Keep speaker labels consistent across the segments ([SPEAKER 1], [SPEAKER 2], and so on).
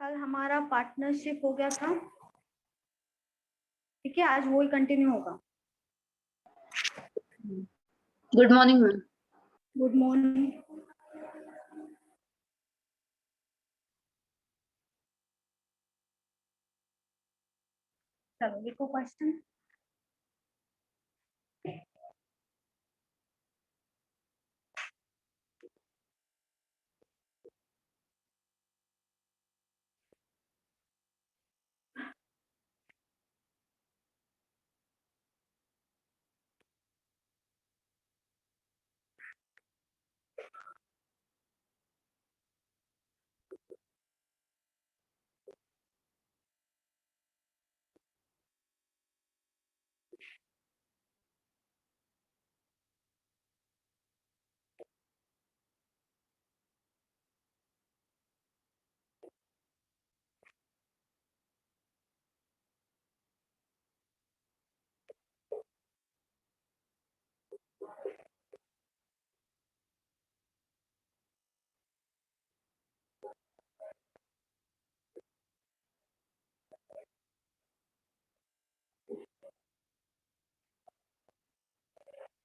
[SPEAKER 1] कल हमारा पार्टनरशिप हो गया था, ठीक है, आज वो ही कंटिन्यू होगा।
[SPEAKER 2] Good morning ma'am.
[SPEAKER 1] Good morning. चलो लिखो क्वेश्चन।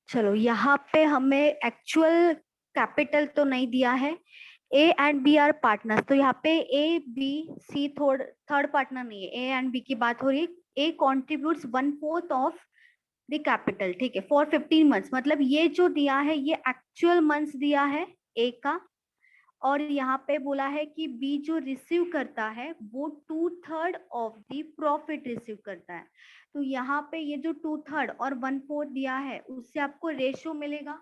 [SPEAKER 1] चलो यहाँ पे हमें एक्चुअल कैपिटल तो नहीं दिया है। A and B are partners, तो यहाँ पे A B C third partner नहीं है, ए एंड बी की बात हो रही है। ए कॉन्ट्रीब्यूट्स 1/4 ऑफ द कैपिटल, ठीक है, फॉर 15 मंथ्स। मतलब ये जो दिया है ये एक्चुअल मंथ्स दिया है ए का, और यहाँ पे बोला है कि बी जो रिसीव करता है वो 2/3 ऑफ द प्रॉफिट रिसीव करता है। तो यहाँ पे ये जो 2/3 और 1/4 दिया है उससे आपको रेशो मिलेगा।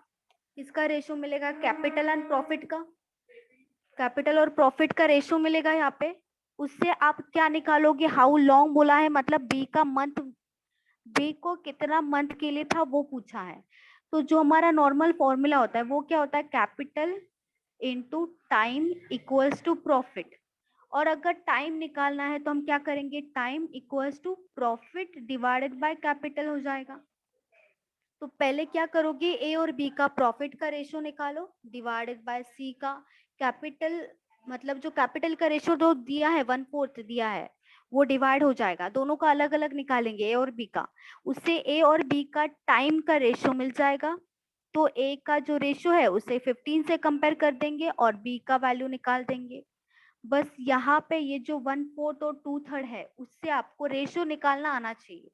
[SPEAKER 1] किसका रेशो मिलेगा? कैपिटल एंड प्रॉफिट का। कैपिटल और प्रॉफिट का रेशो मिलेगा यहाँ पे। उससे आप क्या निकालोगे? हाउ लॉन्ग बोला है, मतलब बी का मंथ, बी को कितना मंथ के लिए था वो पूछा है। तो जो हमारा नॉर्मल फॉर्मूला होता है वो क्या होता है? Capital into time equals to profit. और अगर टाइम निकालना है तो हम क्या करेंगे? Time equals to profit divided by capital हो जाएगा। तो पहले क्या करोगे? ए और बी का प्रॉफिट का रेशो निकालो डिवाइडेड बाय सी का कैपिटल, मतलब जो कैपिटल का रेशो जो दिया है 1/4 दिया है वो डिवाइड हो जाएगा। दोनों का अलग अलग निकालेंगे ए और बी का, उससे ए और बी का टाइम का रेशो मिल जाएगा। तो ए का जो रेशो है उसे 15 से कंपेयर कर देंगे और बी का वैल्यू निकाल देंगे। बस यहाँ पे ये जो 1/4 और 2/3 है उससे आपको रेशो निकालना आना चाहिए।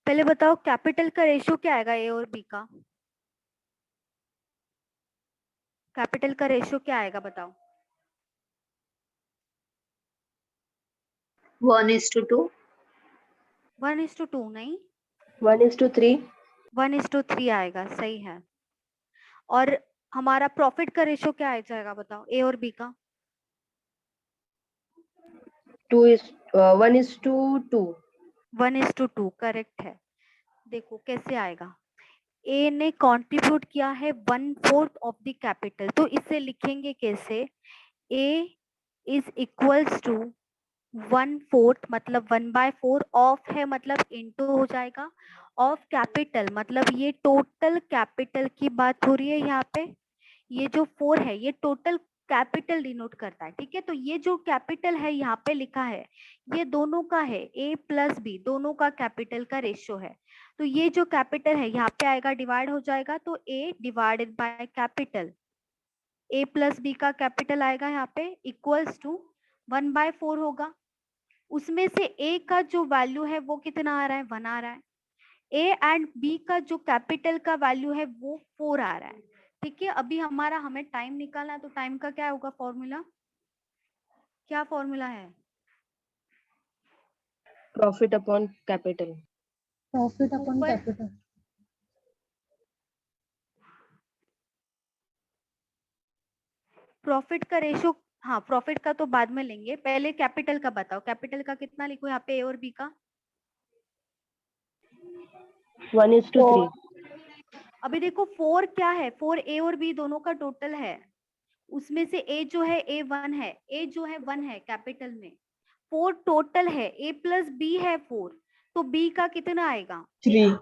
[SPEAKER 1] पहले बताओ कैपिटल का रेशो क्या आएगा ए और बी का? कैपिटल का रेशो क्या आएगा बताओ?
[SPEAKER 2] 1:2।
[SPEAKER 1] 1:2 नहीं,
[SPEAKER 2] 1:3।
[SPEAKER 1] 1:3 आएगा, सही है। और हमारा प्रॉफिट का रेशो क्या आ जाएगा बताओ ए और बी का?
[SPEAKER 2] 1:2।
[SPEAKER 1] 1:2 करेक्ट है। देखो कैसे आएगा। ए ने कंट्रीब्यूट किया है 1/4 ऑफ द कैपिटल, तो इसे लिखेंगे कैसे? ए इज इक्वल्स टू 1/4, मतलब 1/4 ऑफ है मतलब इनटू हो जाएगा, ऑफ कैपिटल मतलब ये टोटल कैपिटल की बात हो रही है यहाँ पे। ये जो 4 है ये टोटल कैपिटल डिनोट करता है, ठीक है। तो ये जो कैपिटल है यहाँ पे लिखा है ये दोनों का है, ए प्लस बी दोनों का कैपिटल का रेशियो है। तो ये जो कैपिटल है यहाँ पे आएगा डिवाइड हो जाएगा, तो A divided by capital, A plus B का कैपिटल आएगा यहाँ पे इक्वल्स टू 1/4 होगा। उसमें से ए का जो वैल्यू है वो कितना आ रहा है? 1 आ रहा है। ए एंड बी का जो कैपिटल का वैल्यू है वो 4 आ रहा है, ठीक है। अभी हमें टाइम निकालना है, तो टाइम का क्या होगा फॉर्मूला, क्या फॉर्मूला है?
[SPEAKER 2] Profit upon capital.
[SPEAKER 3] Profit upon
[SPEAKER 1] ऊपर
[SPEAKER 3] कैपिटल।
[SPEAKER 1] प्रॉफिट का रेशो, हाँ प्रॉफिट का तो बाद में लेंगे, पहले कैपिटल का बताओ। कैपिटल का कितना लिखो यहाँ पे, ए और बी का?
[SPEAKER 2] 1:3.
[SPEAKER 1] अभी देखो 4 क्या है, 4 ए और बी दोनों का टोटल है, उसमें से ए जो है ए 1 है, ए जो है 1 है कैपिटल में, 4 टोटल है, ए प्लस बी है 4, तो बी का कितना आएगा?
[SPEAKER 2] 3.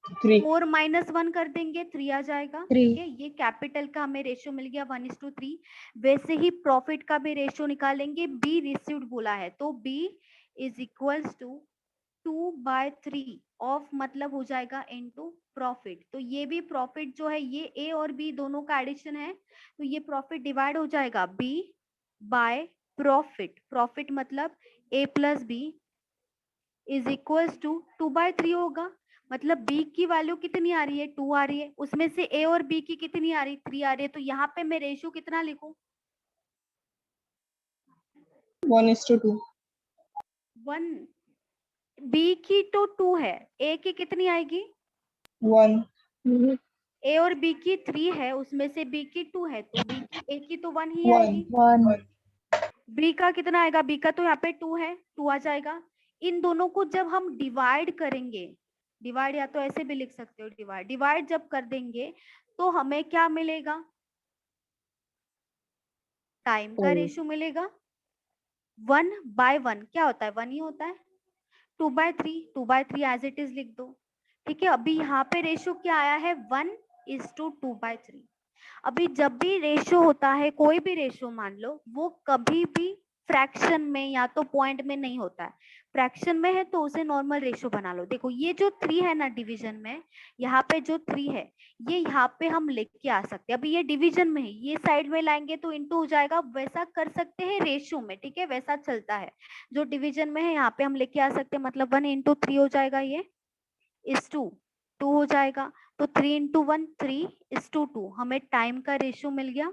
[SPEAKER 1] 4 माइनस 1 कर देंगे 3 आ जाएगा,
[SPEAKER 3] 3।
[SPEAKER 1] ठीक है। ये कैपिटल का हमें रेशियो मिल गया 1:3। वैसे ही प्रॉफिट का भी रेशियो निकालेंगे, बी रिसीव्ड बोला है तो B is equals to 2/3 of, मतलब हो जाएगा इनटू प्रॉफिट। तो ये भी प्रॉफिट जो है, ये ए और बी दोनों का एडिशन है, तो ये प्रॉफिट डिवाइड हो जाएगा बी बाय प्रॉफिट। प्रॉफिट मतलब A plus B is equals to 2/3 होगा, मतलब बी की वैल्यू कितनी आ रही है, 2 आ रही है, उसमें से ए और बी की कितनी आ रही, 3 आ रही है, तो यहाँ पे मैं रेशियो कितना लिखूं?
[SPEAKER 2] 1:2.
[SPEAKER 1] 1। बी की तो 2 है, ए की कितनी आएगी?
[SPEAKER 2] 1.
[SPEAKER 1] ए और बी की 3 है, उसमें से बी की 2 है, तो बी की ए की तो 1 ही आएगी।
[SPEAKER 3] 1।
[SPEAKER 1] बी का कितना आएगा? बी का तो यहाँ पे 2 है, 2 आ जाएगा। इन दोनों को जब हम डिवाइड करेंगे, डिवाइड या तो ऐसे भी लिख सकते हो, डिवाइड जब कर देंगे तो हमें क्या मिलेगा? टाइम का रेशियो मिलेगा 1/1। क्या होता है? 1 ही होता है। 2/3 एज इट इज लिख दो, ठीक है। अभी यहाँ पे रेशियो क्या आया है? 1:2/3। अभी जब भी रेशियो होता है, कोई भी रेशियो मान लो, वो कभी भी फ्रैक्शन में या तो पॉइंट में नहीं होता है। फ्रैक्शन में है तो उसे नॉर्मल रेशियो बना लो। देखो ये जो 3 है ना डिवीजन में, यहाँ पे जो 3 है ये यहाँ पे हम लेके आ सकते हैं। अभी ये डिवीजन में है, ये साइड में लाएंगे तो इंटू हो जाएगा, वैसा कर सकते हैं रेशियो में, ठीक है, वैसा चलता है। जो डिवीजन में है यहाँ पे हम लेके आ सकते हैं, मतलब 1:3 हो जाएगा, ये इज टू 2 हो जाएगा, तो 3 × 1 3:2। हमें टाइम का रेशियो मिल गया,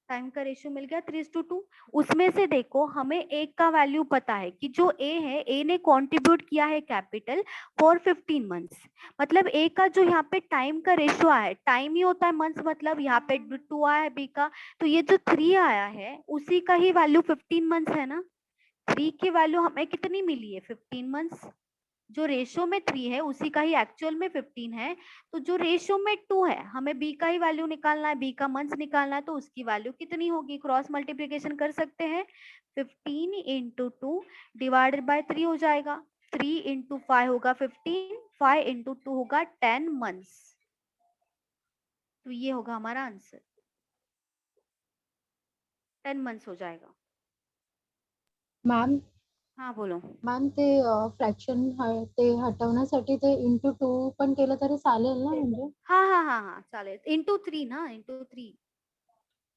[SPEAKER 1] टाइम का रेशियो मिल गया 3:2। उसमें से देखो हमें ए का वैल्यू पता है कि जो ए है, ए ने कंट्रीब्यूट किया है कैपिटल फॉर 15 मंथ्स, मतलब ए का जो यहाँ पे टाइम का रेशियो आया है, टाइम ही होता है मंथ्स, मतलब यहाँ पे 2 आया है बी का, तो ये जो 3 आया है उसी का ही वैल्यू 15 मंथ्स है ना। 3 की वैल्यू हमें कितनी मिली है? 15 मंथ्स। जो रेशियो में 3 है उसी का ही एक्चुअल में 15 है, तो जो रेशियो में 2 है हमें बी का ही वैल्यू निकालना है, बी का मंथ्स निकालना है, तो उसकी वैल्यू कितनी होगी? क्रॉस मल्टीप्लिकेशन कर सकते हैं, 15 × 2 डिवाइडेड बाय 3 हो जाएगा, 3 × 5 होगा 15, 5 × 2 होगा 10 मंथ्स। तो ये होगा हमारा आंसर, 10 मंथ्स हो जाएगा।
[SPEAKER 3] मॅम
[SPEAKER 1] हाँ बोलो।
[SPEAKER 3] मॅम ते फ्रॅक्शन ते हटवण्यासाठी ते इंटू 2 पण केलं तरी चालेल ना म्हणजे?
[SPEAKER 1] हाँ चालेल, × 3 ना, × 3।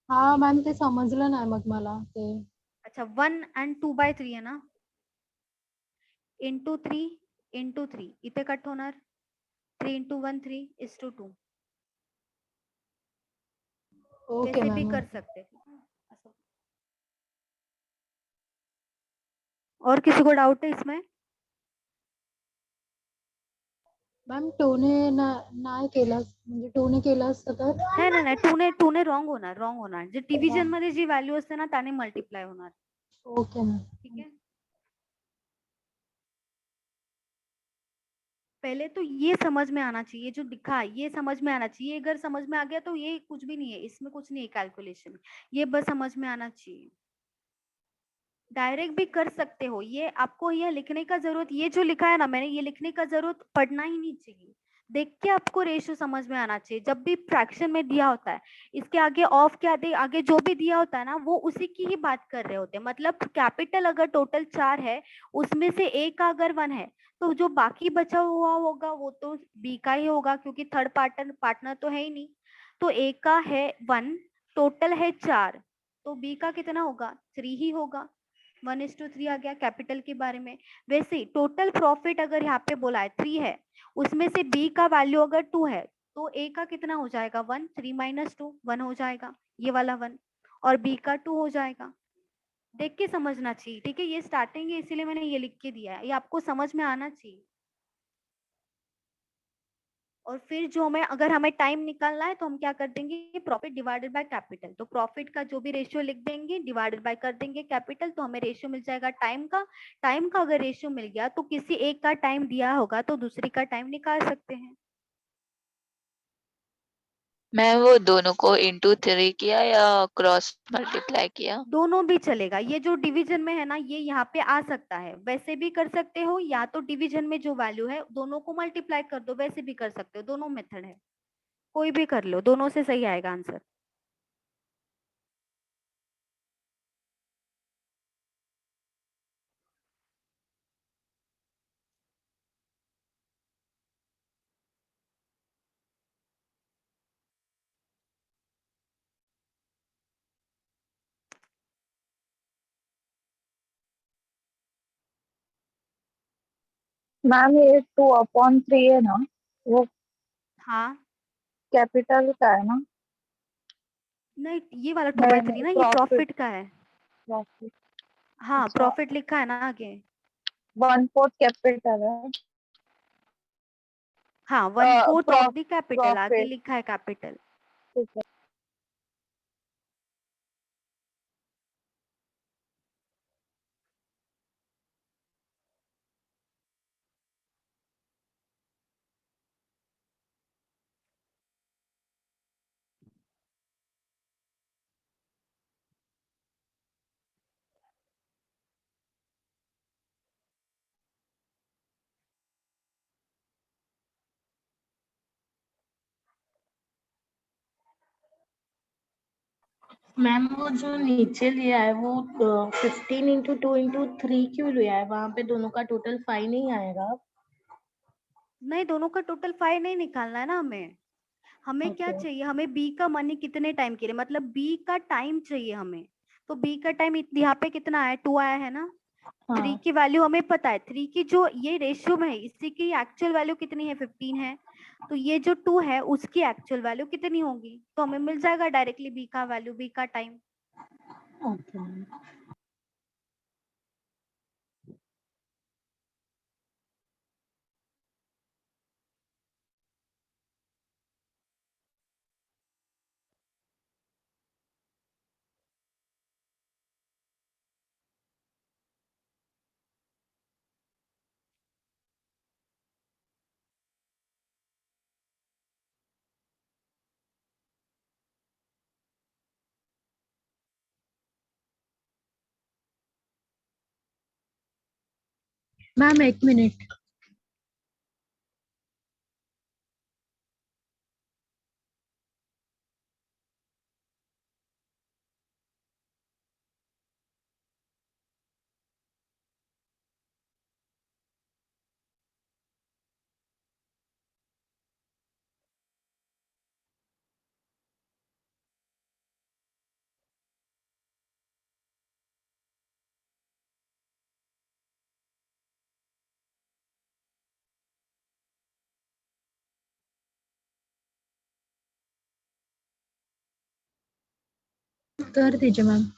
[SPEAKER 3] हा मॅम ते समजलं नाही मग मला ते।
[SPEAKER 1] अच्छा 1 and 2/3 है ना, × 3 इथे कट होणार, 3 × 1 3:2।
[SPEAKER 3] ओके
[SPEAKER 1] कैसे भी
[SPEAKER 3] मॅम।
[SPEAKER 1] कर सकते हैं। और किसी को डाउट है इसमें?
[SPEAKER 3] मॅम 2 ने नाही केलं म्हणजे 2 ने केलं असतं तर?
[SPEAKER 1] नाही 2 ने रॉंग होणार जे डिव्हिजन मध्ये जी व्हॅल्यू असते ना त्याने मल्टिप्लाय होणार,
[SPEAKER 3] ओके मॅम।
[SPEAKER 1] ठीक है। पहले तो ये समझ में आना चाहिए, जो लिखा है ये समझ में आना चाहिए। अगर समझ में आ गया तो ये कुछ भी नहीं है, इसमें कुछ नहीं है कैलकुलेशन, ये बस समझ में आना चाहिए। डायरेक्ट भी कर सकते हो, ये आपको ये लिखने का जरूरत, ये जो लिखा है ना मैंने, ये लिखने का जरूरत पड़ना ही नहीं चाहिए। देख के आपको रेशियो समझ में आना चाहिए। जब भी फ्रैक्शन में दिया होता है, इसके आगे ऑफ के आगे जो भी दिया होता है ना, वो उसी की ही बात कर रहे होते हैं। मतलब कैपिटल अगर टोटल 4 है, उसमें से ए का अगर 1 है, तो जो बाकी बचा हुआ होगा वो तो बी का ही होगा, क्योंकि थर्ड पार्टनर तो है ही नहीं। तो ए का है 1, टोटल है 4, तो बी का कितना होगा? 3 ही होगा। 1:3 आ गया कैपिटल के बारे में। वैसे ही टोटल प्रॉफिट अगर यहाँ पे बोला है 3 है, उसमें से बी का वैल्यू अगर 2 है तो ए का कितना हो जाएगा 1, 3 माइनस 2 1 हो जाएगा, ये वाला 1, और बी का 2 हो जाएगा। देख के समझना चाहिए, ठीक है, ये स्टार्टिंग है इसीलिए मैंने ये लिख के दिया है, ये आपको समझ में आना चाहिए। और फिर जो हमें अगर हमें टाइम निकालना है तो हम क्या कर देंगे, प्रॉफिट डिवाइडेड बाय कैपिटल, तो प्रॉफिट का जो भी रेशियो लिख देंगे डिवाइडेड बाय कर देंगे कैपिटल, तो हमें रेशियो मिल जाएगा टाइम का। टाइम का अगर रेशियो मिल गया तो किसी एक का टाइम दिया होगा तो दूसरी का टाइम निकाल सकते हैं।
[SPEAKER 4] मैं वो दोनों को इंटू 3 किया या क्रॉस मल्टीप्लाई किया?
[SPEAKER 1] दोनों भी चलेगा, ये जो डिवीजन में है ना ये यहाँ पे आ सकता है, वैसे भी कर सकते हो, या तो डिवीजन में जो वैल्यू है दोनों को मल्टीप्लाई कर दो, वैसे भी कर सकते हो, दोनों मेथड है, कोई भी कर लो, दोनों से सही आएगा आंसर।
[SPEAKER 5] मैम ये 2/3 है ना, वो
[SPEAKER 1] हाँ
[SPEAKER 5] कैपिटल का है ना?
[SPEAKER 1] नहीं, ये वाला
[SPEAKER 5] नहीं
[SPEAKER 1] 2/3
[SPEAKER 5] नहीं,
[SPEAKER 1] ना, ये
[SPEAKER 5] प्रॉफिट
[SPEAKER 1] प्रॉफिट का है।
[SPEAKER 5] प्रॉफिट।
[SPEAKER 1] हाँ
[SPEAKER 5] अच्छा,
[SPEAKER 1] प्रॉफिट लिखा है ना आगे।
[SPEAKER 5] 1/4 कैपिटल है।
[SPEAKER 1] हाँ 1/4 ऑफ द कैपिटल, आगे
[SPEAKER 5] प्रॉफिट,
[SPEAKER 1] लिखा है कैपिटल।
[SPEAKER 5] ठीक है।
[SPEAKER 2] मैम वो जो नीचे लिया है वो 15 × 2 × 3 क्यों लिया है? वहां पे दोनों का टोटल 5 नहीं आएगा?
[SPEAKER 1] नहीं, दोनों का टोटल 5 नहीं निकालना है ना हमें, हमें क्या
[SPEAKER 2] Okay.
[SPEAKER 1] चाहिए, हमें बी का मनी कितने टाइम के लिए, मतलब बी का टाइम चाहिए हमें। तो बी का टाइम यहाँ पे कितना आया, 2 आया है ना। 3
[SPEAKER 2] हाँ
[SPEAKER 1] की वैल्यू हमें पता है, 3 की जो ये रेशियो में है इसी की एक्चुअल वैल्यू कितनी है 15 है, तो ये जो 2 है उसकी एक्चुअल वैल्यू कितनी होगी, तो हमें मिल जाएगा डायरेक्टली बी का वैल्यू, बी का टाइम।
[SPEAKER 2] ओके।
[SPEAKER 3] Ma'am 1 minute. कर दीजिए मैम।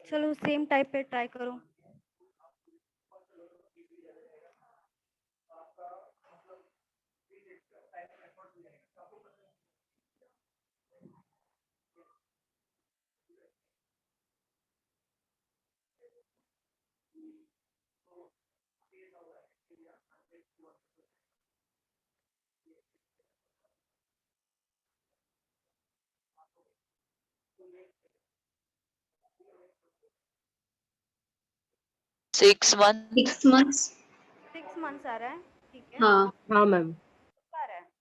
[SPEAKER 1] चलो सेम टाइप पे ट्राई करो।
[SPEAKER 4] Six month
[SPEAKER 6] 6 months.
[SPEAKER 1] 6 मंथ्स आ रहा है, ठीक है।
[SPEAKER 6] हाँ हाँ मैम।
[SPEAKER 1] आ रहा है।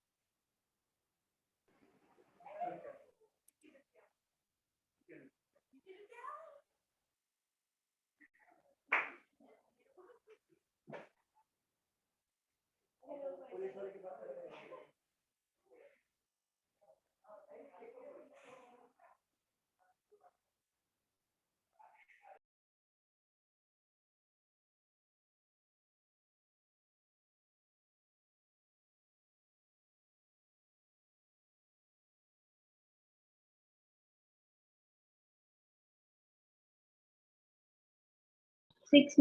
[SPEAKER 6] सिक्स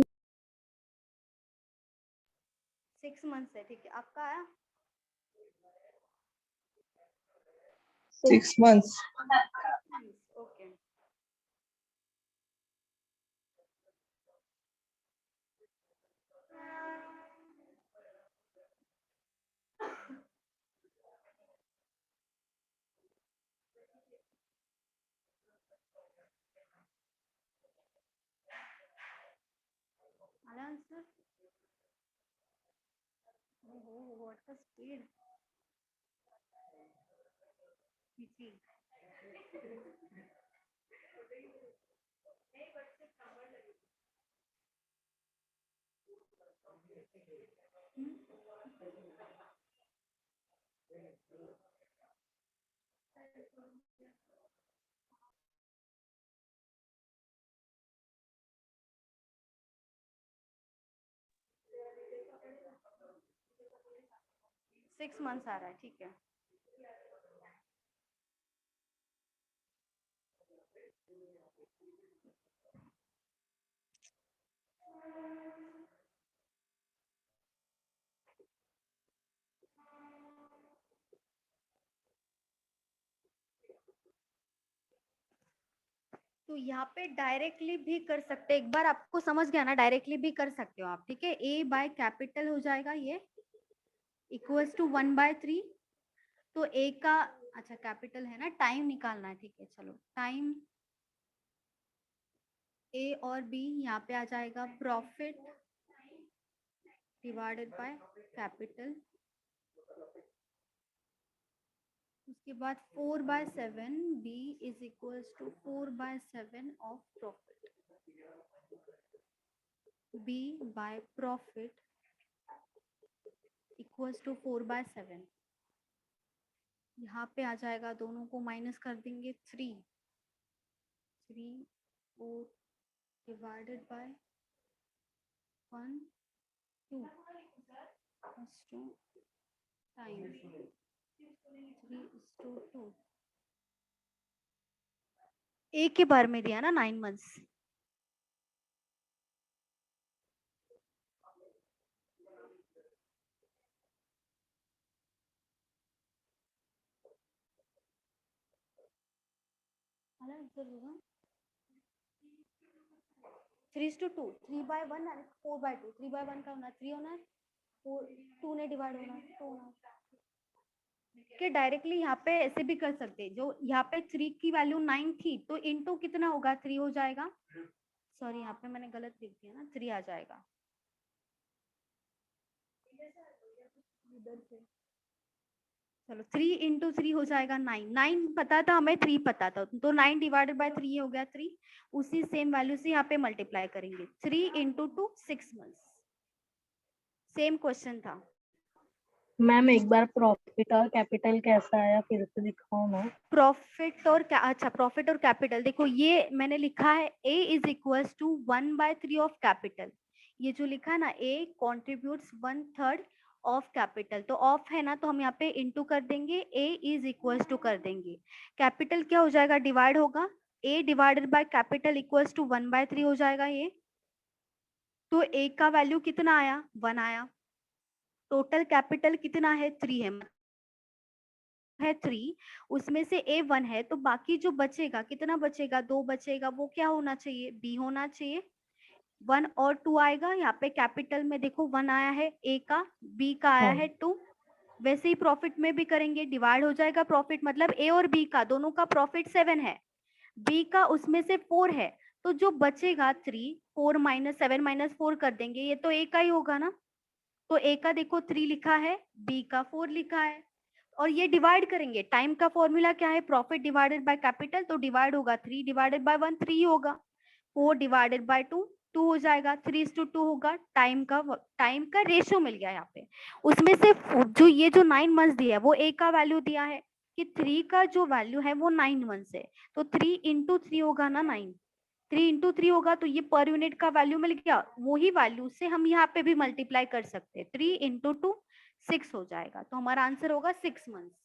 [SPEAKER 1] 6 मंथ्स है, ठीक है। आपका आया?
[SPEAKER 7] 6 months.
[SPEAKER 1] ओके। आया आंसर? ओहो, व्हाट द स्पीड। जी। 6 मंथ्स आ रहा है, ठीक है। तो यहाँ पे डायरेक्टली भी कर सकते, एक बार आपको समझ गया ना, डायरेक्टली भी कर सकते हो आप, ठीक है। ए बाय कैपिटल हो जाएगा ये इक्वल्स टू 1/3। तो ए का, अच्छा कैपिटल है ना, टाइम निकालना है, ठीक है। चलो टाइम ए और बी, यहाँ पे आ जाएगा प्रॉफिट डिवाइडेड बाय कैपिटल। उसके बाद 4/7 B is equals to 4/7 of profit. B by profit equals to 4/7। यहाँ पे आ जाएगा, दोनों को माइनस कर देंगे 3 4 डिवाइडेड बाय 1 2 टाइम्स 3:2। एक के बार में दिया ना 9 मंथ्स। आंसर होगा 3:2, 3/1 और 4/2। 3/1 का होना 3 होना है, 2 ने डिवाइड होना 2 होना। कि डायरेक्टली यहाँ पे ऐसे भी कर सकते हैं, जो यहाँ पे 3 की वैल्यू 9 थी, तो इनटू कितना होगा, 3 हो जाएगा। सॉरी, यहाँ पे मैंने गलत लिख दिया ना, 3 आ जाएगा इधर से। चलो 3 इंटू 3 हो जाएगा 9, 9 पता था हमें, 3 पता था, तो 9 डिवाइडेड बाय 3 हो गया 3। उसी सेम वैल्यू से यहाँ पे मल्टीप्लाई करेंगे, 3 इंटू 2 6 मंथ्स। सेम क्वेश्चन था।
[SPEAKER 2] मैम एक बार प्रॉफिट और कैपिटल कैसा आया फिर से दिखाओ ना।
[SPEAKER 1] प्रॉफिट और अच्छा, प्रॉफिट और कैपिटल देखो, ये मैंने लिखा है a is equals to 1/3 of capital. ये जो लिखा है ना, a कॉन्ट्रीब्यूट्स 1/3 ऑफ कैपिटल, तो ऑफ है ना, तो हम यहाँ पे इंटू कर देंगे, a इज इक्वल्स टू कर देंगे, कैपिटल क्या हो जाएगा, डिवाइड होगा, a divided by capital equals to 1/3 हो जाएगा ये। तो a का वैल्यू कितना आया, 1 आया। टोटल कैपिटल कितना है, 3 है 3, उसमें से a 1 है, तो बाकी जो बचेगा, कितना बचेगा, 2 बचेगा, वो क्या होना चाहिए, b होना चाहिए। 1 और 2 आएगा, यहाँ पे कैपिटल में देखो 1 आया है a का, b का आया है 2। वैसे ही प्रॉफिट में भी करेंगे, डिवाइड हो जाएगा प्रॉफिट, मतलब a और b का दोनों का प्रॉफिट 7 है, b का उसमें से 4 है, तो जो बचेगा 3, 4 माइनस 7 माइनस 4 कर देंगे, ये तो a का ही होगा ना, तो a का देखो 3 लिखा है, b का 4 लिखा है, और ये डिवाइड करेंगे, टाइम का फॉर्मूला क्या है, प्रॉफिट डिवाइडेड बाय कैपिटल, तो डिवाइड होगा 3 डिवाइडेड बाय 1 3 होगा, 4 डिवाइडेड बाय 2 2 हो जाएगा, 3:2 होगा, टाइम का रेशियो मिल गया यहाँ पे। उसमें से जो ये जो 9 मंथ्स दिया है वो a का वैल्यू दिया है कि 3 का जो वैल्यू है वो 9 मंथ्स है, तो 3 इंटू 3 होगा ना 9, 3 इंटू 3 होगा, तो ये पर यूनिट का वैल्यू मिल गया, वही वैल्यू से हम यहाँ पे भी मल्टीप्लाई कर सकते हैं, 3 इंटू 2 6 हो जाएगा, तो हमारा आंसर होगा 6 मंथ्स।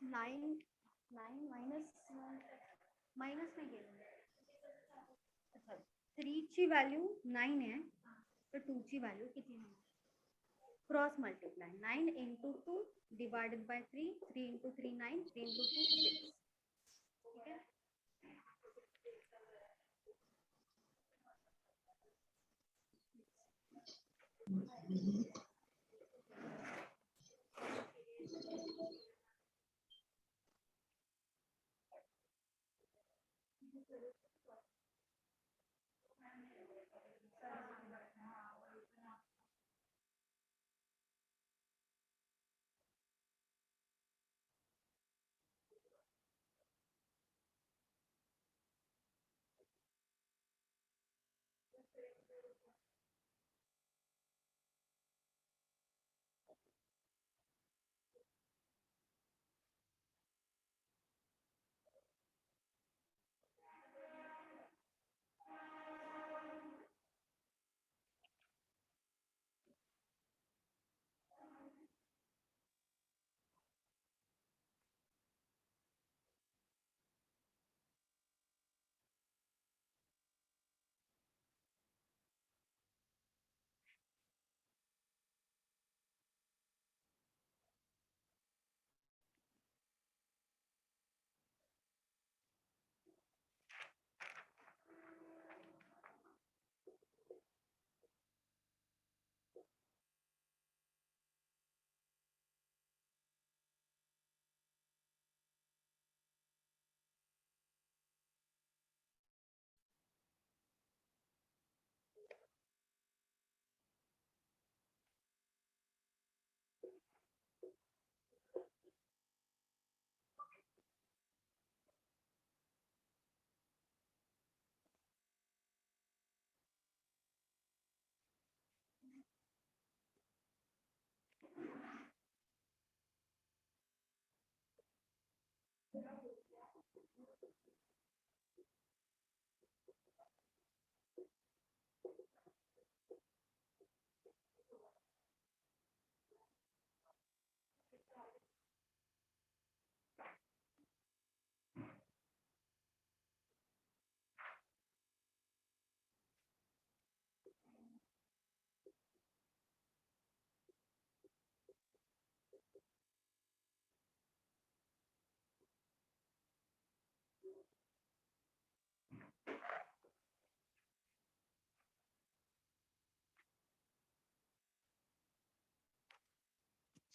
[SPEAKER 1] नाइन माइनस में गेलं, अच्छा 3 ची व्हॅल्यू 9 आहे, तर 2 ची व्हॅल्यू किती आहे, cross multiply 9 into 2 divided by 3, 3 into 3 9, 3 into 2 6, ठीक है।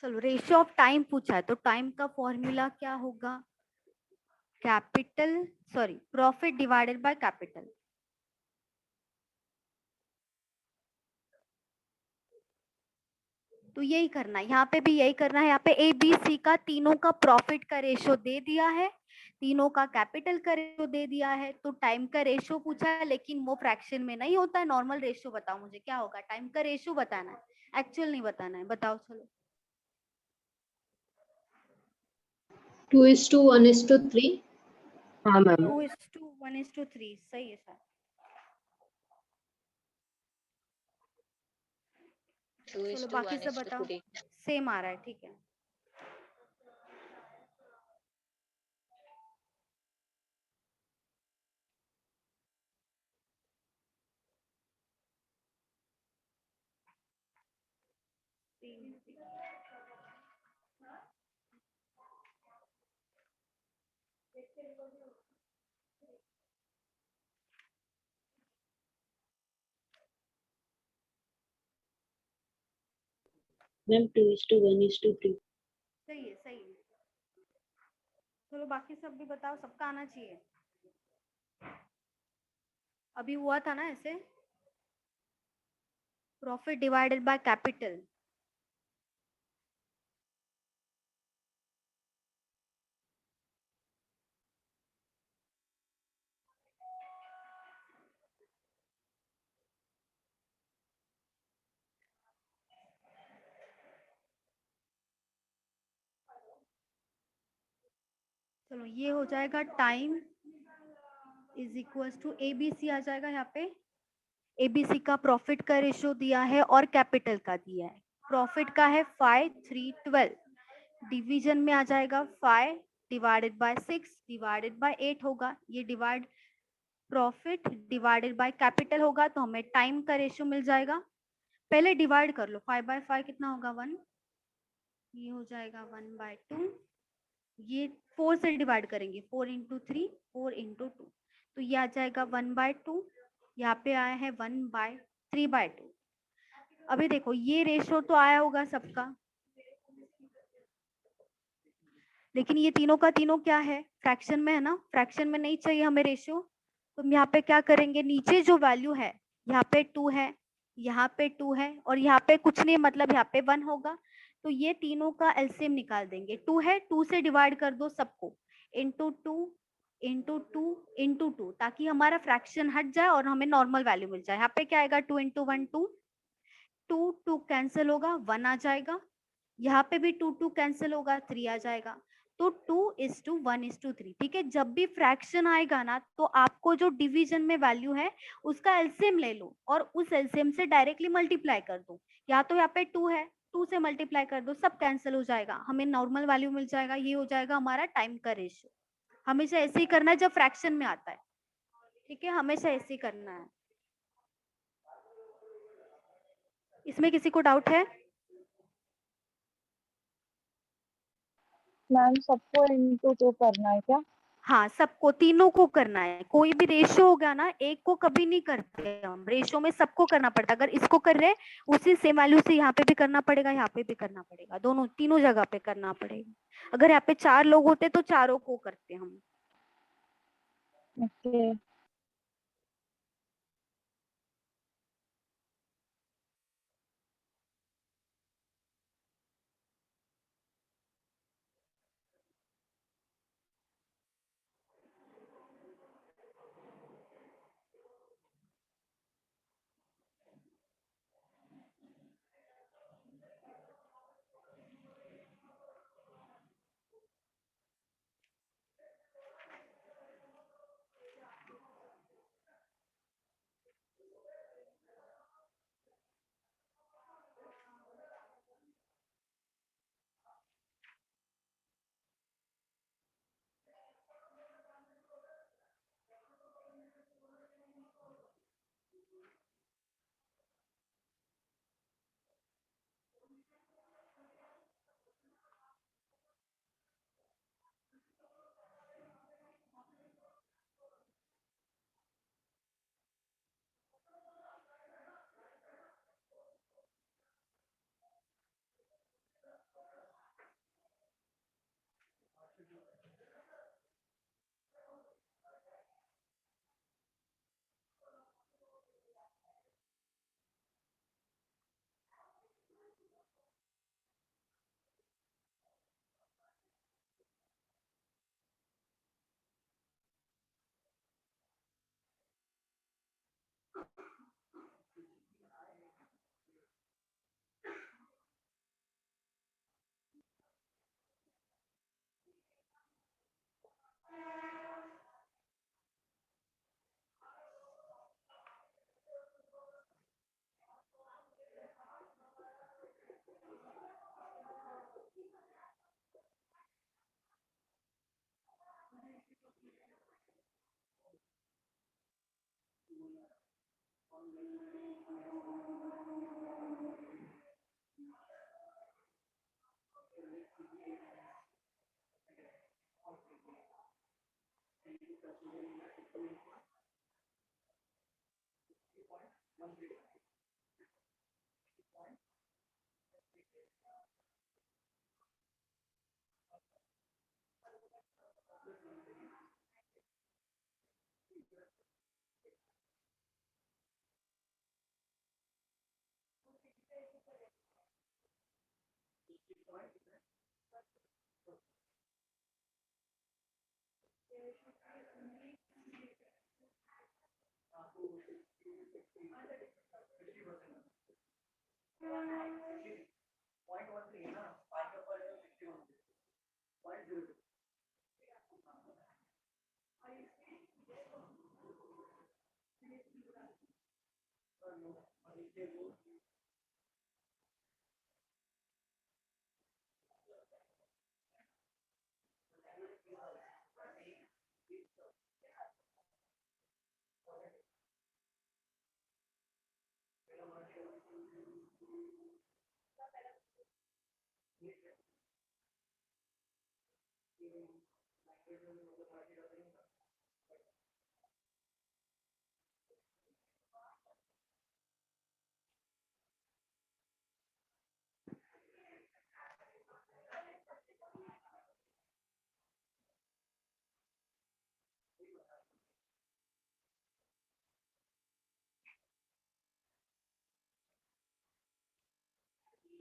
[SPEAKER 1] चलो रेशियो ऑफ टाइम पूछा है, तो टाइम का फॉर्मूला क्या होगा, प्रॉफिट डिवाइडेड बाय कैपिटल। तो यही करना है, यहाँ पे भी यही करना है। यहाँ पे ए बी सी का तीनों का प्रॉफिट का रेशो दे दिया है, तीनों का कैपिटल का रेशो दे दिया है। तो टाइम का रेशो पूछा है, लेकिन वो फ्रैक्शन में नहीं होता है, नॉर्मल रेशो बताओ मुझे क्या होगा। टाइम का रेशो बताना है, एक्चुअल नहीं बताना है। बताओ चलो।
[SPEAKER 3] 2:1:3।
[SPEAKER 6] हाँ मैम।
[SPEAKER 1] 2:1:3 सही है सर।
[SPEAKER 4] 2
[SPEAKER 1] चलो
[SPEAKER 4] is to
[SPEAKER 1] बाकी
[SPEAKER 4] 1
[SPEAKER 1] सब
[SPEAKER 4] is to
[SPEAKER 1] बताओ,
[SPEAKER 4] 3.
[SPEAKER 1] सेम आ रहा है, ठीक है।
[SPEAKER 6] मैम 2:1:3।
[SPEAKER 1] सही है सही है। चलो बाकी सब भी बताओ, सबका आना चाहिए। अभी हुआ था ना ऐसे, प्रॉफिट डिवाइडेड बाय कैपिटल। चलो ये हो जाएगा, time is equals to ABC आ जाएगा। यहाँ पे एबीसी का प्रॉफिट का रेशो दिया है और कैपिटल का दिया है। प्रॉफिट का है 5, 3, 12। डिवीजन में आ जाएगा 5 डिवाइडेड बाय 6 डिवाइडेड बाय 8 होगा। ये divide profit divided by capital होगा, तो हमें टाइम का रेशो मिल जाएगा। पहले डिवाइड कर लो, 5/5 कितना होगा 1, ये हो जाएगा 1/2। ये 4 से डिवाइड करेंगे, 4 इंटू 3, 4 इंटू 2, तो ये आ जाएगा 1/2। यहाँ पे आया है 1/3/2। अभी देखो ये रेशो तो आया होगा सबका, लेकिन ये तीनों का तीनों क्या है, फ्रैक्शन में है ना। फ्रैक्शन में नहीं चाहिए हमें रेशियो, तो हम यहाँ पे क्या करेंगे, नीचे जो वैल्यू है, यहाँ पे 2 है, यहाँ पे 2 है, और यहाँ पे कुछ नहीं, मतलब यहाँ पे 1 होगा। तो ये तीनों का एलसीएम निकाल देंगे। 2 है, 2 से डिवाइड कर दो सबको, इंटू 2 इंटू 2 इंटू 2, ताकि हमारा फ्रैक्शन हट जाए और हमें नॉर्मल वैल्यू मिल जाए। यहाँ पे क्या आएगा, 2 इंटू 1 2, 2 2 कैंसिल होगा, 1 आ जाएगा। यहाँ पे भी 2 2 कैंसिल होगा, 3 आ जाएगा। तो 2:1:3, ठीक है। जब भी फ्रैक्शन आएगा ना, तो आपको जो डिवीजन में वैल्यू है उसका एलसीएम ले लो और उस एलसीएम से डायरेक्टली मल्टीप्लाई कर दो। या तो यहाँ पे 2 है, 2 से मल्टीप्लाई कर दो, सब कैंसिल हो जाएगा, हमें नॉर्मल वैल्यू मिल जाएगा। ये हो जाएगा हमारा टाइम का रेशियो। हमेशा ऐसे ही करना है जब फ्रैक्शन में आता है, ठीक है, हमेशा ऐसे ही करना है। इसमें किसी को डाउट है?
[SPEAKER 5] मैम सबको इंटू 2 करना है क्या?
[SPEAKER 1] हाँ, सबको, तीनों को करना है। कोई भी रेशो हो गया ना, एक को कभी नहीं करते हम, रेशो में सबको करना पड़ता है। अगर इसको कर रहे, उसी सेम वैल्यू से यहाँ पे भी करना पड़ेगा, यहाँ पे भी करना पड़ेगा, दोनों तीनों जगह पे करना पड़ेगा। अगर यहाँ पे 4 लोग होते तो चारों को करते हम।
[SPEAKER 5] ओके।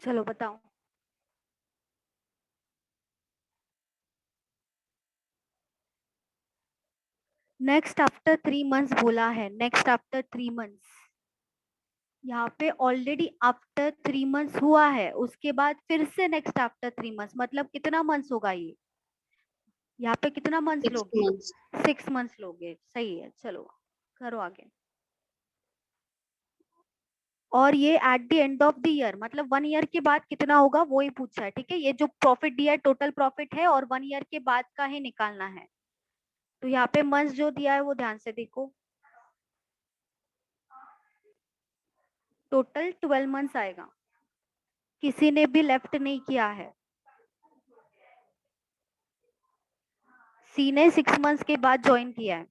[SPEAKER 1] चलो बताओ। नेक्स्ट आफ्टर 3 मंथ्स बोला है, नेक्स्ट आफ्टर 3 मंथ्स। यहाँ पे ऑलरेडी आफ्टर 3 मंथ्स हुआ है, उसके बाद फिर से नेक्स्ट आफ्टर 3 मंथ्स, मतलब कितना मंथ्स होगा ये? यहाँ पे कितना मंथ्स
[SPEAKER 6] 6
[SPEAKER 1] लोगे?
[SPEAKER 6] months.
[SPEAKER 1] 6 मंथ्स लोगे, सही है। चलो करो आगे। और ये at the end of the year, मतलब 1 ईयर के बाद कितना होगा वो ही पूछा है, ठीक है। ये जो प्रॉफिट दिया है टोटल प्रॉफिट है और 1 ईयर के बाद का ही निकालना है। तो यहाँ पे मंथ्स जो दिया है वो ध्यान से देखो, टोटल 12 मंथ्स आएगा, किसी ने भी लेफ्ट नहीं किया है। सी ने 6 मंथ्स के बाद ज्वाइन किया है।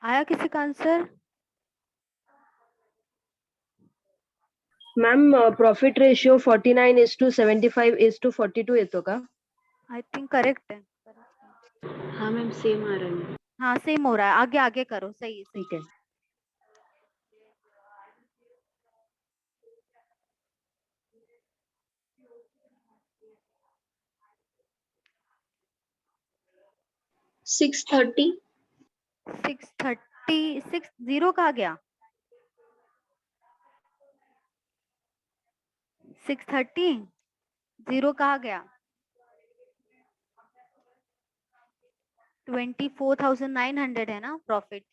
[SPEAKER 1] आया किसी का आंसर?
[SPEAKER 6] मॅम प्रॉफिट रेशियो 49:75:42 येतो का?
[SPEAKER 1] आई थिंक करेक्ट है।
[SPEAKER 6] हाँ मैम सेम आ रहा है.
[SPEAKER 1] हाँ सेम हो रहा है, आगे आगे करो, सही है सही
[SPEAKER 6] ठीक
[SPEAKER 1] है।
[SPEAKER 6] है. 630.
[SPEAKER 1] 636 जीरो कहा गया? 630 जीरो कहा गया? 24,900 है ना प्रॉफिट।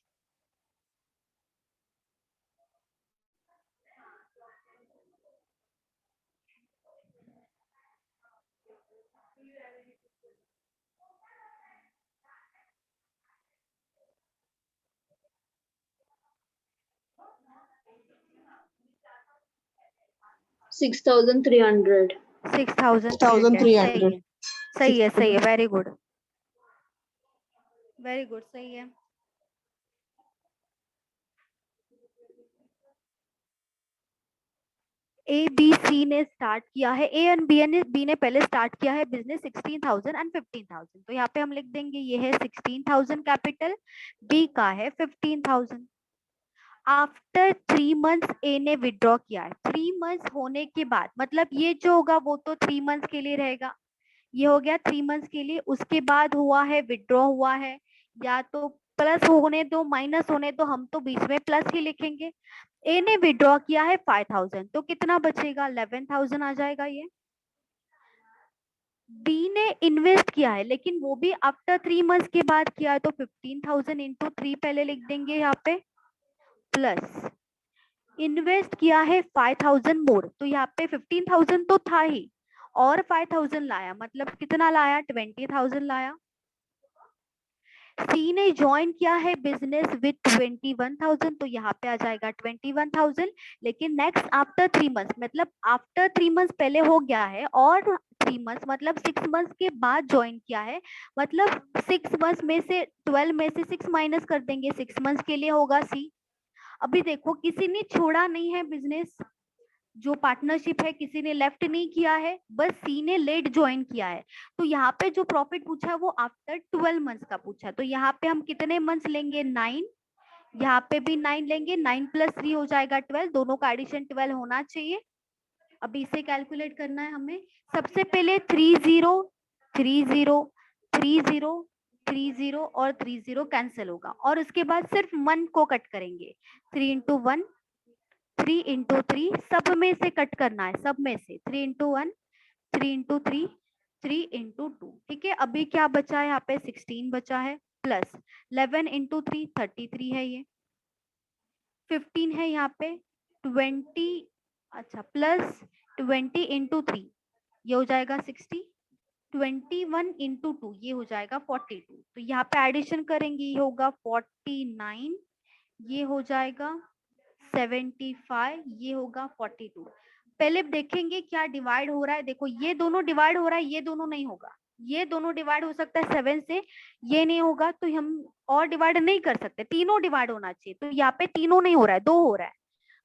[SPEAKER 6] $6,300.
[SPEAKER 1] 6,300 सही है सही है, वेरी गुड वेरी गुड, सही है। ए बी सी ने स्टार्ट किया है, ए एंड बी ने पहले स्टार्ट किया है बिजनेस 16,000 एंड 15,000। तो यहाँ पे हम लिख देंगे ये है 16,000 कैपिटल, बी का है 15,000। आफ्टर 3 मंथ्स ए ने विड्रॉ किया है। 3 मंथ्स होने के बाद, मतलब ये जो होगा वो तो 3 मंथ्स के लिए रहेगा, ये हो गया 3 मंथ्स के लिए। उसके बाद हुआ है, विड्रॉ हुआ है, या तो प्लस होने दो माइनस होने दो, हम तो बीच में प्लस ही लिखेंगे। ए ने विड्रॉ किया है 5,000, तो कितना बचेगा, 11,000 आ जाएगा ये। बी ने इन्वेस्ट किया है, लेकिन वो भी आफ्टर 3 मंथ्स के बाद किया है, तो 15,000 इंटू 3 पहले लिख देंगे यहाँ पे, प्लस इन्वेस्ट किया है 5,000 मोर, तो यहाँ पे 15,000 तो था ही, और 5,000 लाया, मतलब कितना लाया, 20,000 लाया। सी ने ज्वाइन किया है बिजनेस विद 21,000, तो यहाँ पे आ जाएगा 21,000, लेकिन नेक्स्ट आफ्टर 3 मंथ्स, मतलब आफ्टर 3 मंथ्स पहले हो गया है, और 3 मंथ्स मतलब 6 मंथ्स के बाद ज्वाइन किया है, मतलब 6 मंथ्स में से 12 में से 6 माइनस कर देंगे, 6 मंथ्स के लिए होगा सी। अभी देखो किसी ने छोड़ा नहीं है बिजनेस, जो पार्टनरशिप है किसी ने लेफ्ट नहीं किया है, बस सी ने लेट ज्वाइन किया है। तो यहाँ पे जो प्रॉफिट पूछा है वो आफ्टर 12 मंथ्स का पूछा, तो यहाँ पे हम कितने मंथ्स लेंगे, 9, यहाँ पे भी 9 लेंगे, 9 + 3 हो जाएगा 12, दोनों का एडिशन 12 होना चाहिए। अभी इसे कैलकुलेट करना है हमें। सबसे पहले 30 30 30 30 और 30 कैंसिल होगा, और उसके बाद सिर्फ 1 को कट करेंगे, 3 × 1 3 × 3, सब में से कट करना है, सब में से 3 × 1 3 × 3 3 × 2। ठीक है, अभी क्या बचा है, यहाँ पे 16 बचा है, प्लस 11 × 3 33 है, ये 15 है यहाँ पे 20, अच्छा प्लस 20 × 3 ये हो जाएगा 60, 21 × 2 ये हो जाएगा 42। तो यहाँ पे एडिशन करेंगे, ये होगा 49, ये हो जाएगा 75, ये होगा 42। पहले देखेंगे क्या डिवाइड हो रहा है, देखो ये दोनों डिवाइड हो रहा है, ये दोनों नहीं होगा, ये दोनों डिवाइड हो सकता है 7 से, ये नहीं होगा, तो हम और डिवाइड नहीं कर सकते, तीनों डिवाइड होना चाहिए। तो यहाँ पे तीनों नहीं हो रहा है, 2 हो रहा है,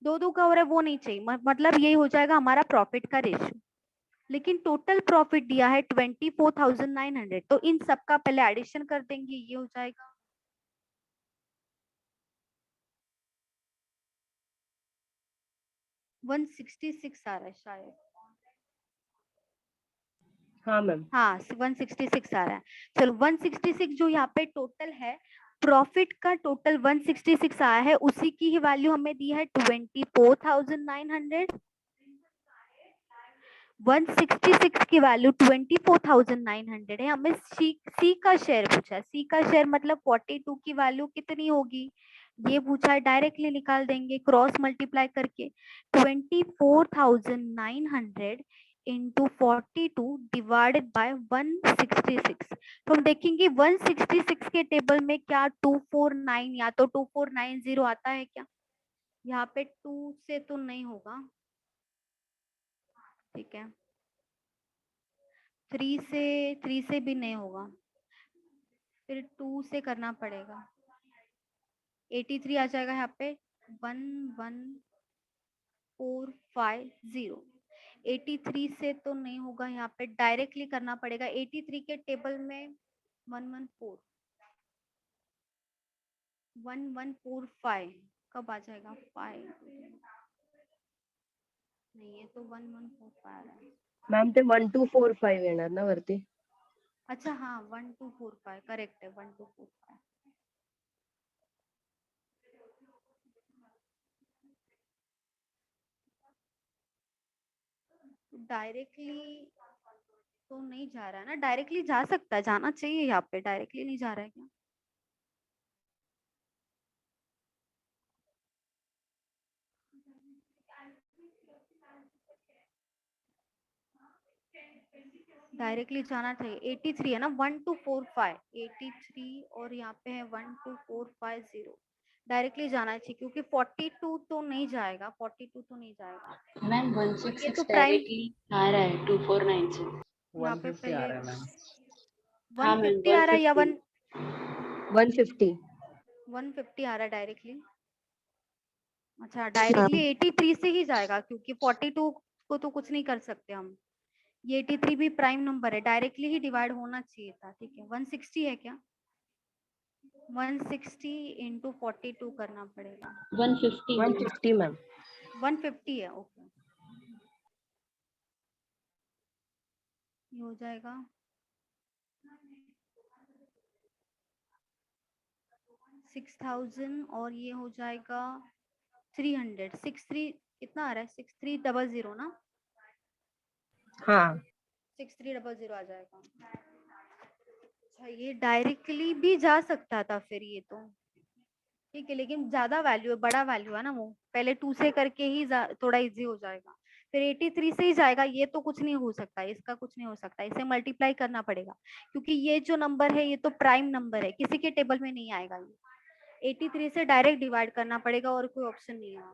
[SPEAKER 1] 2 का हो रहा है, वो नहीं चाहिए, मतलब यही हो जाएगा हमारा प्रॉफिट का रेशियो। लेकिन टोटल प्रॉफिट दिया है 24,900, तो इन सबका पहले एडिशन कर देंगे, ये हो जाएगा 166 आ रहा है शायद,
[SPEAKER 6] हाँ मैम।
[SPEAKER 1] हाँ 166 आ रहा है। चलो 166 जो यहाँ पे टोटल है, प्रॉफिट का टोटल 166 आया है, उसी की ही वैल्यू हमें दी है 24,900। 166 की वैल्यू 24,900 है, हमें सी का शेयर पूछा है, सी का शेयर मतलब 42 की वैल्यू कितनी होगी, ये पूछा है, डायरेक्टली निकाल देंगे क्रॉस मल्टीप्लाई करके, 24,900 इंटू 42 डिवाइडेड बाय 166। तो हम देखेंगे 166 के टेबल में क्या 249 या तो 2490 आता है क्या, यहाँ पे 2 से तो नहीं होगा, ठीक है, 3 से भी नहीं होगा, फिर 2 से करना पड़ेगा, 83 आ जाएगा यहाँ पे, 11450। 83 से तो नहीं होगा, यहाँ पे डायरेक्टली करना पड़ेगा, 83 के टेबल में 1145 कब आ जाएगा, 5 नहीं, ये तो 1145 आ रहा है,
[SPEAKER 6] मॅम ते 1245 येणार ना वरती.
[SPEAKER 1] अच्छा हाँ 1245 करेक्ट है, 1245। डायरेक्टली तो नहीं जा रहा है ना, डायरेक्टली जा सकता है, जाना चाहिए, यहाँ पे डायरेक्टली नहीं जा रहा है क्या, डायरेक्टली जाना चाहिए, 83 है ना, 1245 83 और यहाँ पे है 12450, डायरेक्टली जाना चाहिए, क्योंकि 42 तो नहीं जाएगा, 42 तो नहीं जाएगा
[SPEAKER 7] मैम
[SPEAKER 1] ये
[SPEAKER 7] 166
[SPEAKER 1] तो प्राइम,
[SPEAKER 7] डायरेक्टली आ रहा है 249 से।
[SPEAKER 1] यहाँ पे
[SPEAKER 8] 150 आ
[SPEAKER 1] पहले
[SPEAKER 8] रहा है मैम।
[SPEAKER 1] 150 आ रहा है या
[SPEAKER 6] 150.
[SPEAKER 1] 150 आ रहा है डायरेक्टली, अच्छा डायरेक्टली 83 से ही जाएगा क्योंकि 42 को तो कुछ नहीं कर सकते हम। ये 83 भी प्राइम नंबर है, डायरेक्टली ही डिवाइड होना चाहिए था। ठीक है 160 है क्या? 160 इंटू 42 करना पड़ेगा।
[SPEAKER 7] 150
[SPEAKER 6] 150 मैम।
[SPEAKER 1] 150 है ओके। ये हो जाएगा 6000 और ये हो जाएगा 300। 63 कितना आ रहा है? 6300 ना?
[SPEAKER 6] हाँ
[SPEAKER 1] 6300 आ जाएगा। अच्छा ये डायरेक्टली भी जा सकता था फिर ये तो। ठीक है लेकिन ज्यादा वैल्यू है, बड़ा वैल्यू है ना, वो पहले 2 से करके ही थोड़ा इजी हो जाएगा। फिर 83 से ही जाएगा, ये तो कुछ नहीं हो सकता, इसका कुछ नहीं हो सकता, इसे मल्टीप्लाई करना पड़ेगा क्योंकि ये जो नंबर है ये तो प्राइम नंबर है, किसी के टेबल में नहीं आएगा ये। 83 से डायरेक्ट डिवाइड करना पड़ेगा और कोई ऑप्शन नहीं है।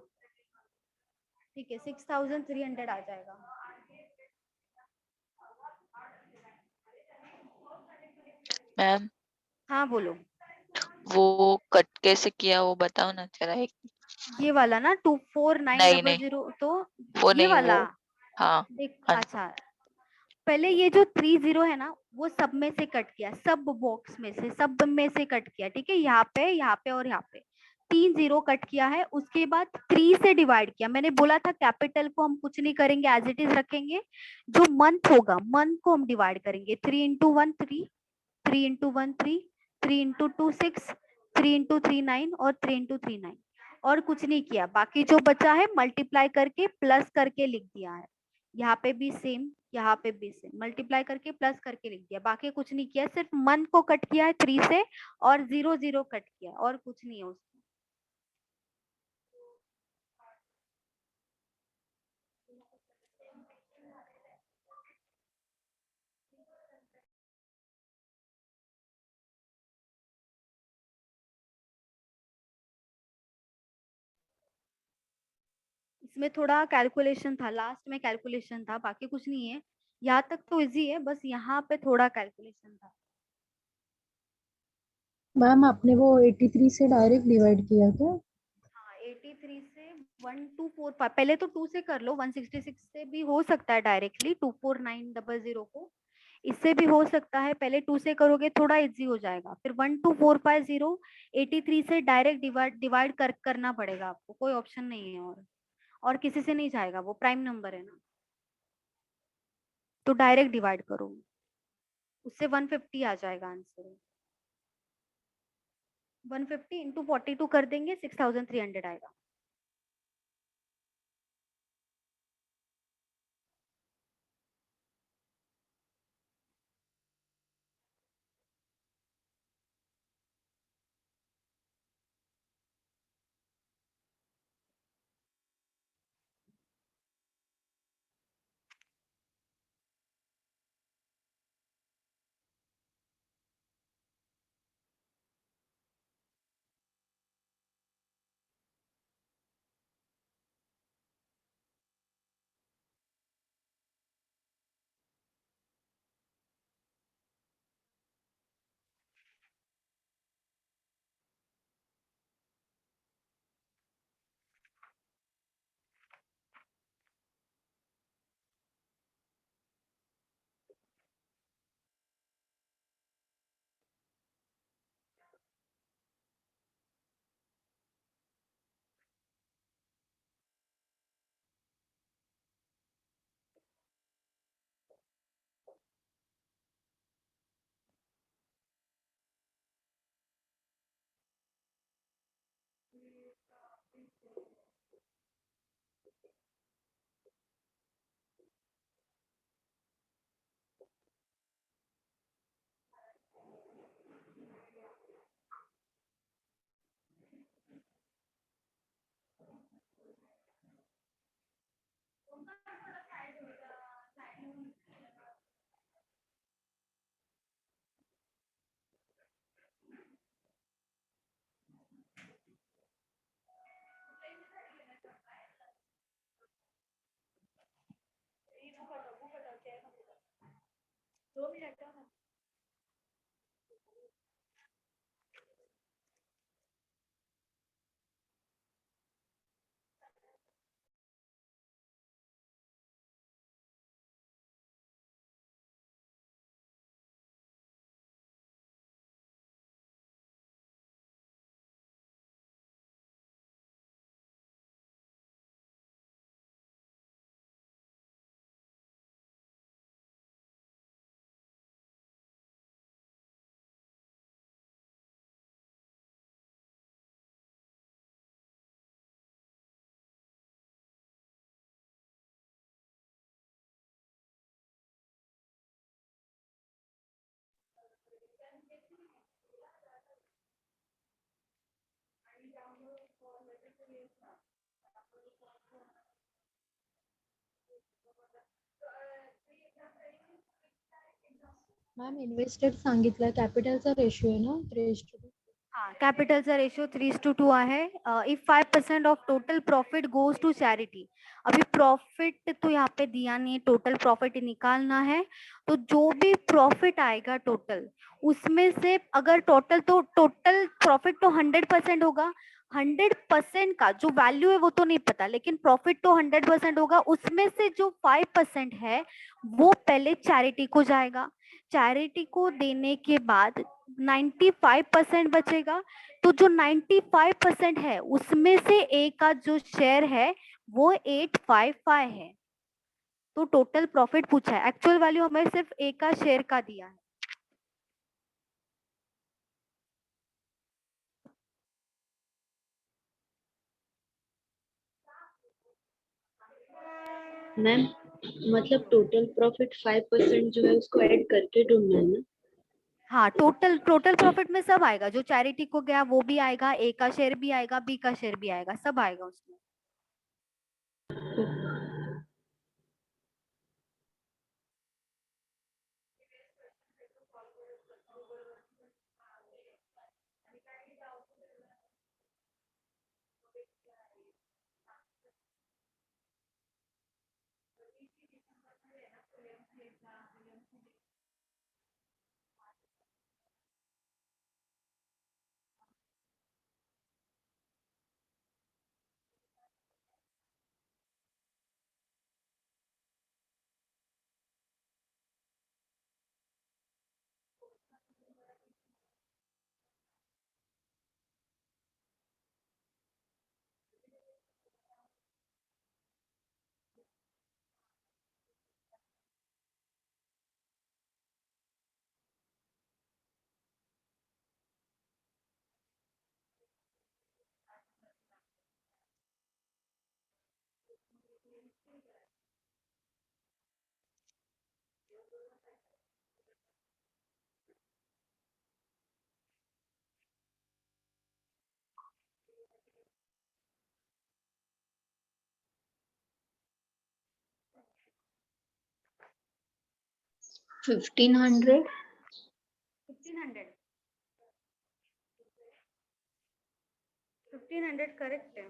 [SPEAKER 1] ठीक है 6300 आ जाएगा।
[SPEAKER 4] मैम
[SPEAKER 1] हाँ बोलो।
[SPEAKER 4] वो कट कैसे किया वो बताओ ना जरा एक।
[SPEAKER 1] ये वाला ना
[SPEAKER 4] नहीं
[SPEAKER 1] 24900
[SPEAKER 4] नहीं
[SPEAKER 1] तो
[SPEAKER 4] वो
[SPEAKER 1] ये
[SPEAKER 4] नहीं
[SPEAKER 1] वाला
[SPEAKER 4] वो हाँ
[SPEAKER 1] देख।
[SPEAKER 4] हाँ
[SPEAKER 1] अच्छा पहले ये जो 30 है ना वो सब में से कट किया, सब बॉक्स में से, सब में से कट किया। ठीक है यहाँ पे और यहाँ पे 3 0 कट किया है। उसके बाद 3 से डिवाइड किया। मैंने बोला था कैपिटल को हम कुछ नहीं करेंगे, एज इट इज रखेंगे। जो मंथ होगा मंथ को हम डिवाइड करेंगे। 3 इंटू 1 3, 3 इंटू 1 3, 3 इंटू 2 6, 3 इंटू 3 9 और 3 इंटू 3 9। और कुछ नहीं किया। बाकी जो बचा है मल्टीप्लाई करके प्लस करके लिख दिया है। यहाँ पे भी सेम, यहाँ पे भी सेम, मल्टीप्लाई करके प्लस करके लिख दिया। बाकी कुछ नहीं किया, सिर्फ मंथ को कट किया है 3 से और 0 0 कट किया, और कुछ नहीं है उसमें। इसमें थोड़ा कैलकुलेशन था, लास्ट में कैलकुलेशन था, बाकी कुछ नहीं है। यहाँ तक तो इजी है, बस यहाँ पे थोड़ा कैलकुलेशन था।
[SPEAKER 3] मैम आपने वो 83 से डायरेक्ट डिवाइड किया क्या?
[SPEAKER 1] हाँ 83 से 1245, पहले तो 2 से कर लो। 166 से भी हो सकता है डायरेक्टली 24900 को, इससे भी हो सकता है। पहले 2 से करोगे थोड़ा इजी हो जाएगा। फिर 12450 83 से डायरेक्ट डिवाइड करना पड़ेगा आपको, कोई ऑप्शन नहीं है। और किसी से नहीं जाएगा, वो प्राइम नंबर है ना, तो डायरेक्ट डिवाइड करो, उससे 150 आ जाएगा आंसर। 150 इंटू 42 कर देंगे, 6300 आएगा।
[SPEAKER 3] मॅम इन्व्हेस्टेड सांगितलं कॅपिटलचा रेशिओ आहे ना 3:2.
[SPEAKER 1] हाँ कैपिटलचा रेशियो 3:2 है. If 5% of total profit goes to charity. अभी प्रॉफिट तो यहाँ पे दिया नहीं है, टोटल प्रॉफिट निकालना है. तो जो भी प्रॉफिट आएगा टोटल, उसमें से अगर टोटल प्रॉफिट तो 100% होगा. 100% का जो वैल्यू है वो तो नहीं पता, लेकिन प्रॉफिट तो 100% होगा. उसमें से जो 5% है वो पहले चैरिटी को जाएगा. चैरिटी को देने के बाद 95% बचेगा. तो जो 95% है उसमें से ए का जो शेयर है वो 855 है. तो टोटल प्रॉफिट पूछा है, एक्चुअल वैल्यू हमें सिर्फ ए का शेयर का दिया है.
[SPEAKER 7] मैम मतलब टोटल प्रॉफिट 5% जो है उसको ऐड करके ढूंढना है ना.
[SPEAKER 1] हाँ टोटल प्रॉफिट में सब आएगा, जो चैरिटी को गया वो भी आएगा, ए का शेयर भी आएगा, बी का शेयर भी आएगा, सब आएगा उसमें.
[SPEAKER 7] $1,500.
[SPEAKER 1] 1500 करेक्ट है.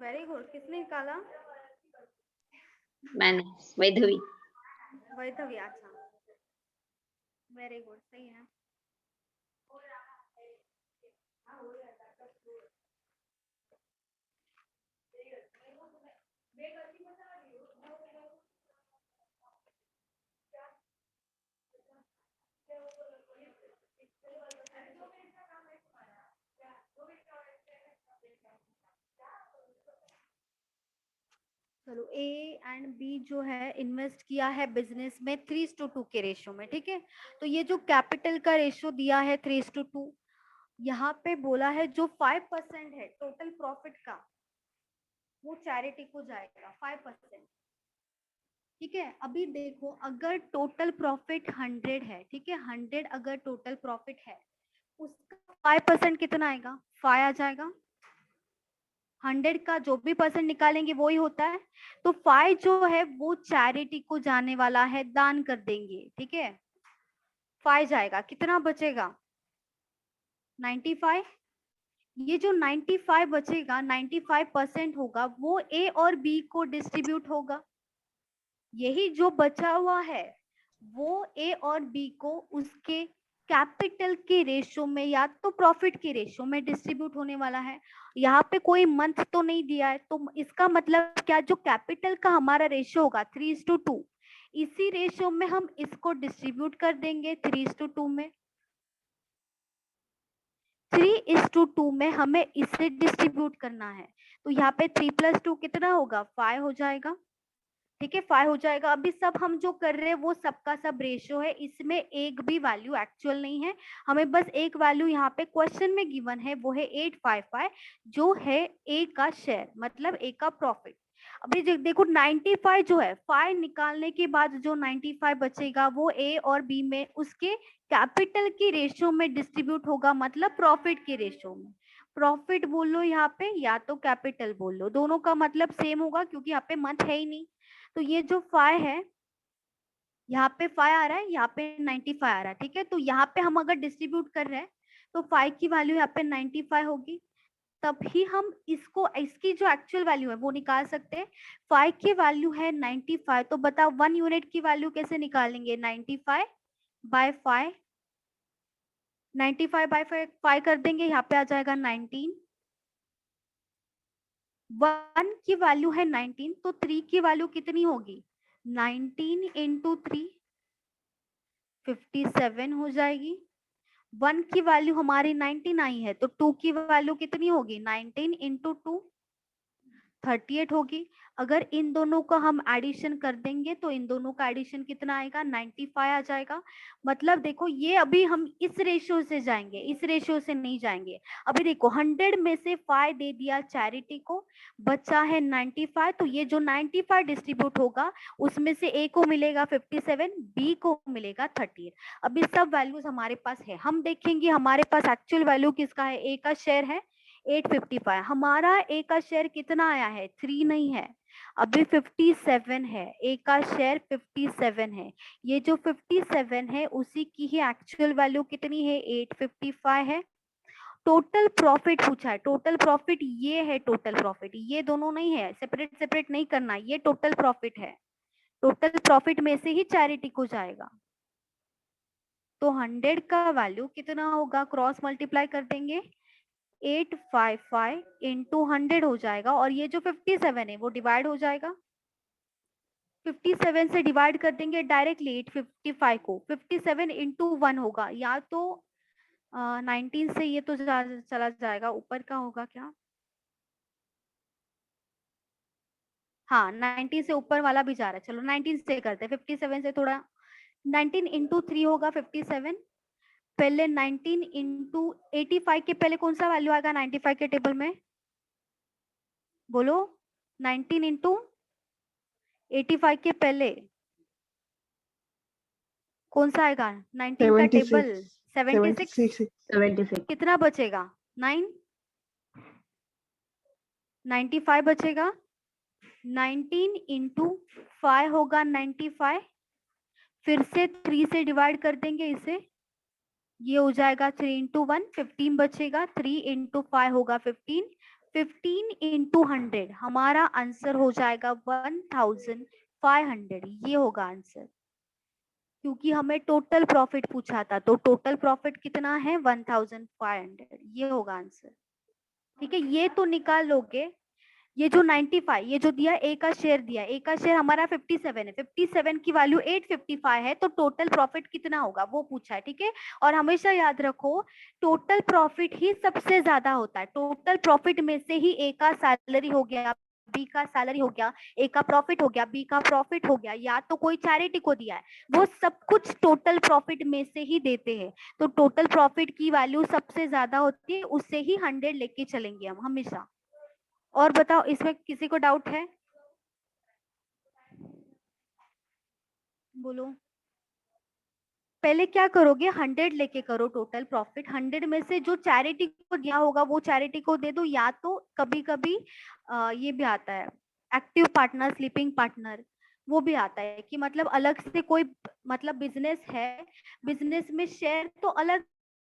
[SPEAKER 1] Very good. किसने निकाला?
[SPEAKER 7] मैंने वैधवी.
[SPEAKER 1] वैधवी. अच्छा वेरी गुड, सही है. चलो ए एंड बी जो है इन्वेस्ट किया है बिजनेस में 3:2 के रेशियो में. ठीक है, तो ये जो कैपिटल का रेशियो दिया है 3:2, यहाँ पे बोला है जो 5% है टोटल प्रॉफिट का वो चैरिटी को जाएगा 5%. ठीक है, अभी देखो अगर टोटल प्रॉफिट 100 है, ठीक है, 100 अगर टोटल प्रॉफिट है, उसका 5% कितना आएगा? 5 आ जाएगा. 100 का जो भी परसेंट निकालेंगे वो ही होता है. तो 5 जो है वो चैरिटी को जाने वाला है, दान कर देंगे. ठीक है, 5 जाएगा, कितना बचेगा? 95. ये जो 95 बचेगा, 95% होगा, वो ए और बी को डिस्ट्रीब्यूट होगा. यही जो बचा हुआ है वो ए और बी को उसके कैपिटल के रेशियो में या तो प्रॉफिट के रेशियो में डिस्ट्रीब्यूट होने वाला है. यहाँ पे कोई मंथ तो नहीं दिया है, तो इसका मतलब क्या, जो कैपिटल का हमारा रेशियो होगा 3:2, इसी रेशियो में हम इसको डिस्ट्रीब्यूट कर देंगे 3:2 में. 3:2 में हमें इसे डिस्ट्रीब्यूट करना है. तो यहाँ पे 3 + 2 कितना होगा? 5 हो जाएगा. ठीक है, 5 हो जाएगा. अभी सब हम जो कर रहे हैं वो सबका सब रेशियो है, इसमें एक भी वैल्यू एक्चुअल नहीं है. हमें बस एक वैल्यू यहाँ पे क्वेश्चन में गिवन है, वो है 855 जो है ए का शेयर, मतलब ए का प्रॉफिट. अभी देखो 95 जो है, 5 निकालने के बाद जो 95 बचेगा वो ए और बी में उसके कैपिटल की रेशियो में डिस्ट्रीब्यूट होगा, मतलब प्रॉफिट के रेशियो में. प्रॉफिट बोल लो यहाँ पे या तो कैपिटल बोल लो, दोनों का मतलब सेम होगा क्योंकि यहाँ पे मंथ है ही नहीं. तो ये जो 5 है यहाँ पे 5 आ रहा है, यहाँ पे 95 आ रहा है, ठीक है। तो यहाँ पे हम अगर डिस्ट्रीब्यूट कर रहे हैं तो 5 की वैल्यू यहाँ पे 95 होगी, तभी हम इसको, इसकी जो एक्चुअल वैल्यू है वो निकाल सकते हैं। 5 की वैल्यू है 95, तो बताओ 1 यूनिट की वैल्यू कैसे निकालेंगे? 95 बाय 5, 95 बाय 5 कर देंगे, यहाँ पे आ जाएगा 19। 1 की वैल्यू है 19, तो 3 की वैल्यू कितनी होगी? 19 इंटू 3 57 हो जाएगी। 1 की वैल्यू हमारी 19 आई है, तो 2 की वैल्यू कितनी होगी? 19 इंटू 2 38 होगी। अगर इन दोनों का हम एडिशन कर देंगे तो इन दोनों का एडिशन कितना आएगा? 95 आ जाएगा। मतलब देखो ये अभी हम इस रेशियो से जाएंगे, इस रेशियो से नहीं जाएंगे। अभी देखो 100 में से 5 दे दिया चैरिटी को, बचा है 95, तो ये जो 95 डिस्ट्रीब्यूट होगा उसमें से ए को मिलेगा 57, बी को मिलेगा 38। अभी सब वैल्यूज हमारे पास है, हम देखेंगे हमारे पास एक्चुअल वैल्यू किसका है। ए का शेयर है 855, हमारा ए का शेयर कितना आया है? 3 नहीं है, अभी 57 है, ए का शेयर 57 है। ये जो 57 है उसी की ही एक्चुअल वैल्यू कितनी है? 855 है। टोटल प्रॉफिट पूछा है, टोटल प्रॉफिट ये है, टोटल प्रॉफिट ये दोनों नहीं है, सेपरेट सेपरेट नहीं करना, ये टोटल प्रॉफिट है। टोटल प्रॉफिट में से ही चैरिटी को जाएगा। तो 100 का वैल्यू कितना होगा? क्रॉस मल्टीप्लाई कर देंगे, 855 इंटू 100 हो जाएगा, और ये जो 57 है वो डिवाइड हो जाएगा। 57 से डिवाइड कर देंगे डायरेक्टली 855 को, 57 इंटू 1 होगा, या तो 19 से ये तो चला जाएगा, ऊपर का होगा क्या? हाँ 19 से ऊपर वाला भी जा रहा है, चलो 19 से करते हैं, 57 से थोड़ा, 19 इंटू 3 होगा 57, पहले 19 इंटू 85 के पहले कौन सा वैल्यू आएगा 95 के टेबल में? बोलो, 19 इंटू 85 के पहले कौन सा आएगा? 19 का टेबल 76 कितना बचेगा? 9, 95 बचेगा। 19 इंटू 5 होगा 95, फिर से 3 से डिवाइड कर देंगे इसे, ये हो जाएगा 3 इंटू 1, 15 बचेगा, 3 इंटू 5 होगा 15, 15 इंटू 100, हमारा आंसर हो जाएगा 1500, ये होगा आंसर, क्योंकि हमें टोटल प्रॉफिट पूछा था, तो टोटल प्रॉफिट कितना है? 1500, ये होगा आंसर। ठीक है, ये तो निकाल लोगे। ये जो 95, ये जो दिया ए का शेयर दिया, ए का शेयर हमारा 57 है, 57 की वैल्यू 855 है, तो टोटल प्रॉफिट कितना होगा वो पूछा है। ठीक है, और हमेशा याद रखो टोटल प्रॉफिट ही सबसे ज्यादा होता है। टोटल प्रॉफिट में से ही ए का सैलरी हो गया, बी का सैलरी हो गया, ए का प्रॉफिट हो गया, बी का प्रॉफिट हो गया, या तो कोई चैरिटी को दिया है, वो सब कुछ टोटल प्रॉफिट में से ही देते हैं। तो टोटल प्रॉफिट की वैल्यू सबसे ज्यादा होती है, उससे ही 100 लेके चलेंगे हम हमेशा। और बताओ इसमें किसी को डाउट है? बोलो। पहले क्या करोगे? 100 लेके करो टोटल प्रॉफिट, 100 में से जो चैरिटी को दिया होगा वो चैरिटी को दे दो, या तो कभी कभी ये भी आता है एक्टिव पार्टनर, स्लीपिंग पार्टनर, वो भी आता है कि मतलब अलग से कोई मतलब बिजनेस है, बिजनेस में शेयर तो अलग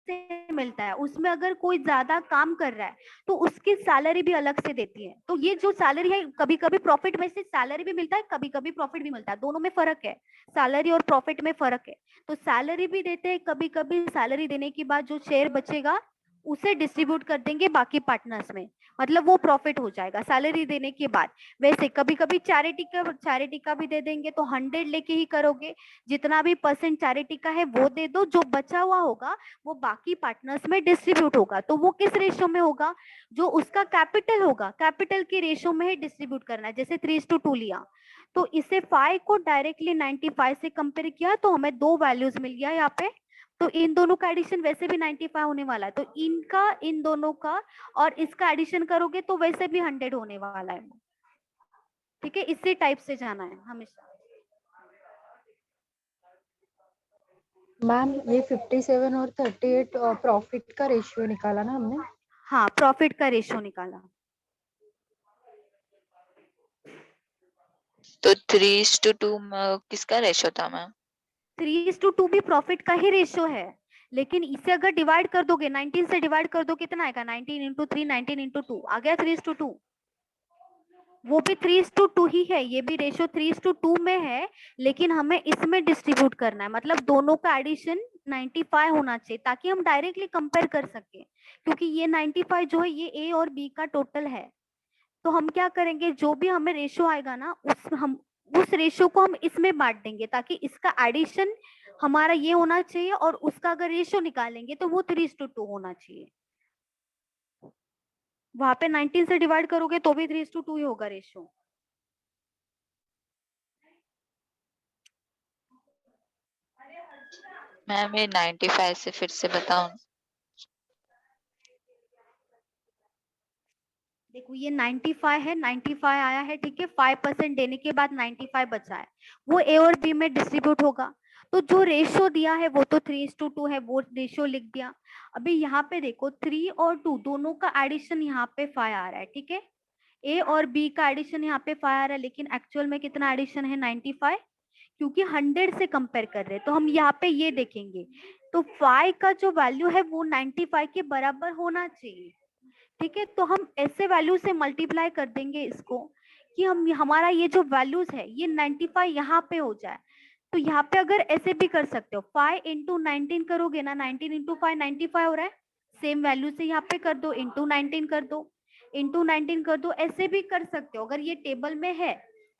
[SPEAKER 1] से मिलता है, उसमें अगर कोई ज्यादा काम कर रहा है तो उसकी सैलरी भी अलग से देती है। तो ये जो सैलरी है, कभी कभी प्रॉफिट में से सैलरी भी मिलता है, कभी कभी प्रॉफिट भी मिलता है, दोनों में फर्क है, सैलरी और प्रॉफिट में फर्क है। तो सैलरी भी देते हैं कभी कभी, सैलरी देने के बाद जो शेयर बचेगा उसे डिस्ट्रीब्यूट कर देंगे बाकी पार्टनर्स में, मतलब वो प्रॉफिट हो जाएगा सैलरी देने के बाद। वैसे कभी कभी चैरिटी का भी दे देंगे, तो 100 लेके ही करोगे, जितना भी परसेंट चैरिटी का है वो दे दो, जो बचा हुआ होगा वो बाकी पार्टनर्स में डिस्ट्रीब्यूट होगा। तो वो किस रेशियो में होगा? जो उसका कैपिटल होगा, कैपिटल के रेशियो में ही डिस्ट्रीब्यूट करना है। जैसे 3:2 लिया, तो इसे 5 को डायरेक्टली 95 से कंपेयर किया तो हमें 2 वैल्यूज मिल गया यहाँ पे। तो इन दोनों का एडिशन वैसे भी 95 होने वाला है, तो इनका, इन दोनों का और इसका एडिशन करोगे तो वैसे भी 100 होने वाला है। ठीक है, इसी टाइप से जाना है हमेशा।
[SPEAKER 3] मैम ये 57 और 38 प्रॉफिट का रेशियो निकाला ना हमने?
[SPEAKER 1] हाँ, प्रॉफिट का रेशियो निकाला।
[SPEAKER 4] तो 3:2 किसका रेशो था मैम?
[SPEAKER 1] 3:2 भी प्रॉफिट का ही रेशियो है, लेकिन इसे अगर डिवाइड कर दोगे 19 से डिवाइड कर दो कितना आएगा 19 इंटू 3 19 इंटू 2 आ गया 3:2। वो भी 3:2 ही है, ये भी रेशियो 3:2 में है, लेकिन हमें इसमें डिस्ट्रीब्यूट करना है, मतलब दोनों का एडिशन 95 होना चाहिए ताकि हम डायरेक्टली कंपेयर कर सके, क्योंकि ये 95 जो है ये ए और बी का टोटल है। तो हम क्या करेंगे, जो भी हमें रेशियो आएगा ना उस रेशियो को हम इसमें बांट देंगे ताकि इसका एडिशन हमारा ये होना चाहिए और उसका अगर रेशियो निकालेंगे तो वो 3:2 होना चाहिए। वहां पे 19 से डिवाइड करोगे तो भी 3:2 ही होगा रेशियो।
[SPEAKER 4] मैम ये 95 से फिर से बताओ।
[SPEAKER 1] देखो ये 95 है, 95 आया है, ठीक है, 5% देने के बाद 95 बचा है, वो ए और बी में डिस्ट्रीब्यूट होगा। तो जो रेशियो दिया है वो तो 3:2 है, वो रेशियो लिख दिया। अभी यहाँ पे देखो 3 और 2 दोनों का एडिशन यहाँ पे 5 आ रहा है, ठीक है, ए और बी का एडिशन यहाँ पे 5 आ रहा है, लेकिन एक्चुअल में कितना एडिशन है 95, क्योंकि 100 से कंपेयर कर रहे हैं। तो हम यहाँ पे ये देखेंगे, तो 5 का जो वैल्यू है वो 95 के बराबर होना चाहिए, ठीक है। तो हम ऐसे वैल्यू से मल्टीप्लाई कर देंगे इसको कि हम हमारा ये जो वैल्यूज है ये 95 यहाँ पे हो जाए। तो यहाँ पे अगर ऐसे भी कर सकते हो, 5 इंटू 19 करोगे ना, 19 इंटू 5 95 हो रहा है, सेम वैल्यू से यहाँ पे कर दो, इंटू 19 कर दो, इंटू 19 कर दो, ऐसे भी कर सकते हो। अगर ये टेबल में है,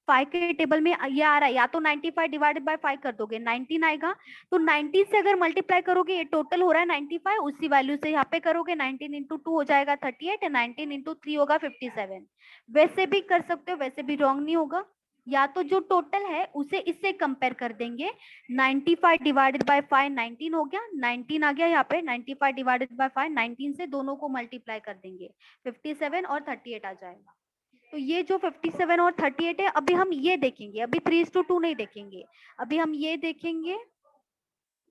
[SPEAKER 1] 5 के टेबल में ये आ रहा है, या तो 95 डिवाइडेड बाय 5 कर दोगे 19 आएगा, तो 19 से अगर मल्टीप्लाई करोगे ये टोटल हो रहा है 95, उसी वैल्यू से यहाँ पे करोगे 19 इंटू 2 हो जाएगा 38, 19 इंटू 3 होगा 57। वैसे भी कर सकते हो, वैसे भी रॉन्ग नहीं होगा। या तो जो टोटल है उसे इससे कंपेयर कर देंगे, 95 डिवाइडेड बाय 5 19 हो गया, 19 आ गया यहाँ पे, 95 डिवाइडेड बाय 5 19 से दोनों को मल्टीप्लाई कर देंगे, 57 और 38 आ जाएगा। तो ये जो 57 और 38 है, अभी हम ये देखेंगे, अभी 3:2 नहीं देखेंगे, अभी हम ये देखेंगे,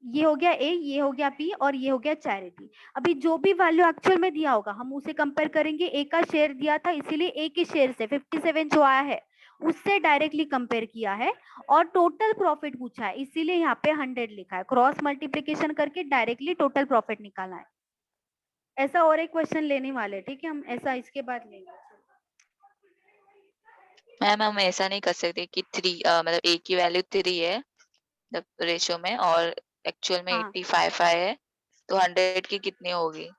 [SPEAKER 1] ये हो गया ए, ये हो गया बी और ये हो गया चैरिटी। अभी जो भी वैल्यू एक्चुअल में दिया होगा हम उसे कंपेयर करेंगे, ए का शेयर दिया था इसीलिए ए के शेयर से 57 जो आया है उससे डायरेक्टली कंपेयर किया है, और टोटल प्रॉफिट पूछा है इसीलिए यहाँ पे 100 लिखा है, क्रॉस मल्टीप्लीकेशन करके डायरेक्टली टोटल प्रॉफिट निकाला है। ऐसा और एक क्वेश्चन लेने वाले, ठीक है, हम ऐसा इसके बाद लेंगे।
[SPEAKER 4] मैम हम ऐसा नहीं कर सकते कि 3 मतलब ए की वैल्यू 3 है रेशियो में और एक्चुअल में
[SPEAKER 1] हाँ
[SPEAKER 4] 85 है, तो 100 की कितनी होगी?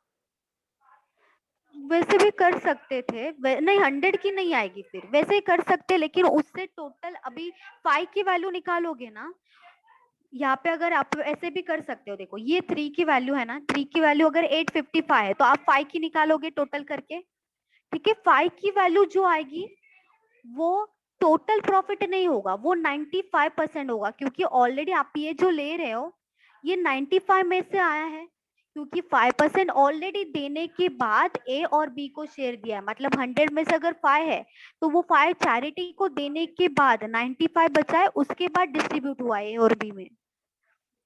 [SPEAKER 1] वैसे भी कर सकते थे, नहीं 100 की नहीं आएगी, फिर वैसे ही कर सकते, लेकिन उससे टोटल अभी 5 की वैल्यू निकालोगे ना, यहाँ पे अगर आप ऐसे भी कर सकते हो, देखो ये 3 की वैल्यू है ना, 3 की वैल्यू अगर 855 है तो आप 5 की निकालोगे टोटल करके, ठीक है, 5 की वैल्यू जो आएगी वो टोटल प्रॉफिट नहीं होगा, वो 95% होगा, क्योंकि ऑलरेडी आप ये जो ले रहे हो ये 95 में से आया है, क्योंकि 5% ऑलरेडी देने के बाद ए और बी को शेयर दिया है, मतलब 100 में से अगर 5 है तो वो 5 चैरिटी को देने के बाद 95 बचा है, उसके बाद डिस्ट्रीब्यूट हुआ है ए और बी में।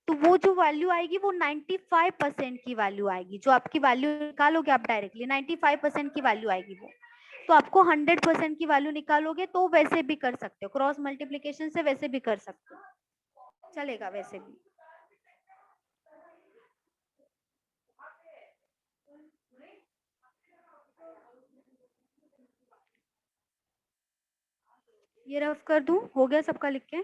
[SPEAKER 1] तो वो जो वैल्यू आएगी वो 95% की वैल्यू आएगी, जो आपकी वैल्यू निकालोगे आप डायरेक्टली 95% की वैल्यू आएगी वो। तो आपको 100% की वैल्यू निकालोगे तो वैसे भी कर सकते हो, क्रॉस मल्टीप्लीकेशन से वैसे भी कर सकते हो, चलेगा वैसे भी। ये रफ कर दूं, हो गया सबका लिख के?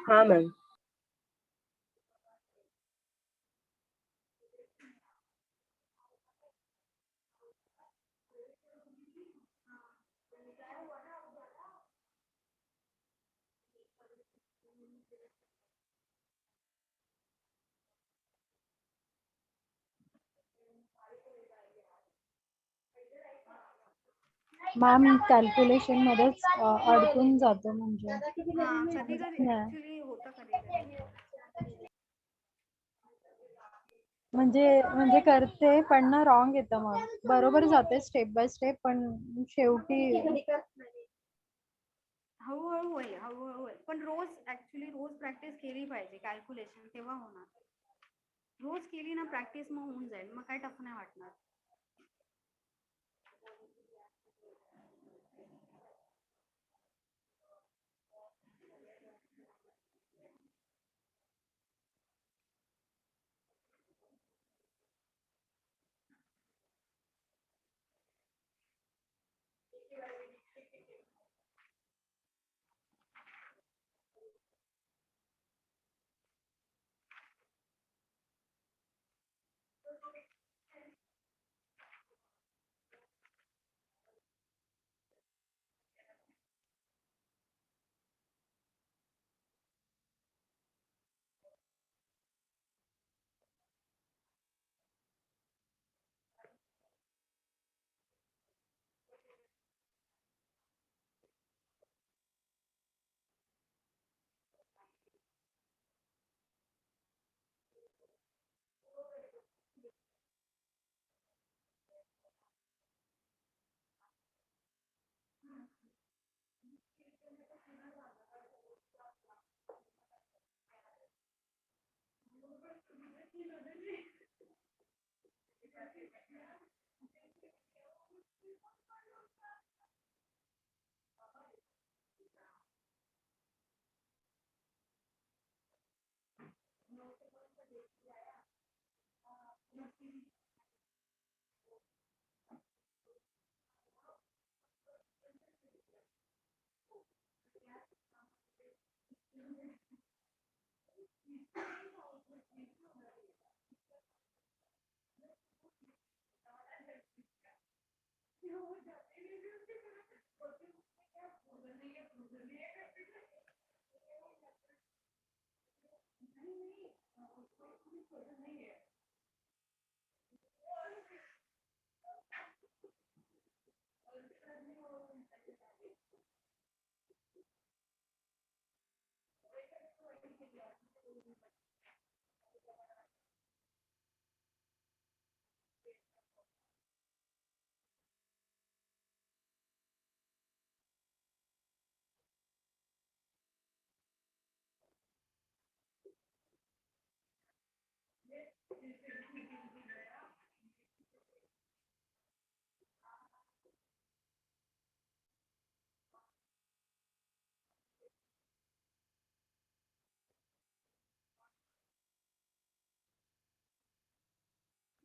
[SPEAKER 6] हाँ मैम।
[SPEAKER 3] मॅम कॅल्क्युलेशन मध्येच अडकून जातो म्हणजे
[SPEAKER 1] हाँ कधी कधी
[SPEAKER 3] नाही.
[SPEAKER 1] एक्चुअली होता कधी
[SPEAKER 3] म्हणजे करते पण ना रॉंग येतं, मग बरोबर जाते स्टेप बाय स्टेप पण शेवटी
[SPEAKER 1] हळूहळू होईल, हळूहळू होईल, पण रोज ऍक्च्युली रोज प्रॅक्टिस केली पाहिजे कॅल्क्युलेशन, तेव्हा होणार, रोज केली ना प्रॅक्टिस मग होऊन जाईल, मग काय टफ नाही वाटणार।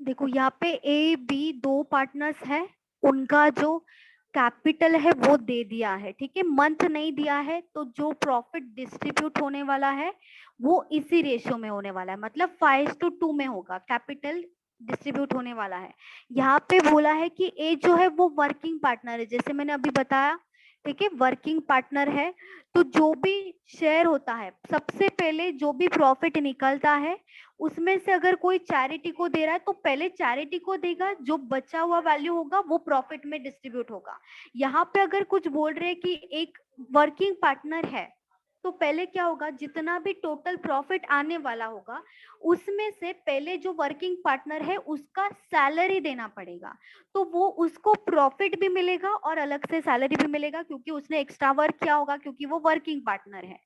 [SPEAKER 1] देखो यहाँ पे ए बी दो पार्टनर्स है, उनका जो कैपिटल है वो दे दिया है, ठीक है, मंथ नहीं दिया है, तो जो प्रॉफिट डिस्ट्रीब्यूट होने वाला है वो इसी रेशियो में होने वाला है, मतलब 5:2 में होगा, कैपिटल डिस्ट्रीब्यूट होने वाला है। यहाँ पे बोला है कि ए जो है वो वर्किंग पार्टनर है, जैसे मैंने अभी बताया, ठीक है, वर्किंग पार्टनर है, तो जो भी शेयर होता है, सबसे पहले जो भी प्रॉफिट निकलता है उसमें से अगर कोई चैरिटी को दे रहा है तो पहले चैरिटी को देगा, जो बचा हुआ वैल्यू होगा वो प्रॉफिट में डिस्ट्रीब्यूट होगा। यहाँ पे अगर कुछ बोल रहे हैं कि एक वर्किंग पार्टनर है, तो पहले क्या होगा, जितना भी टोटल प्रॉफिट आने वाला होगा उसमें से पहले जो वर्किंग पार्टनर है उसका सैलरी देना पड़ेगा, तो वो उसको प्रॉफिट भी मिलेगा और अलग से सैलरी भी मिलेगा, क्योंकि उसने एक्स्ट्रा वर्क किया होगा, क्योंकि वो वर्किंग पार्टनर है।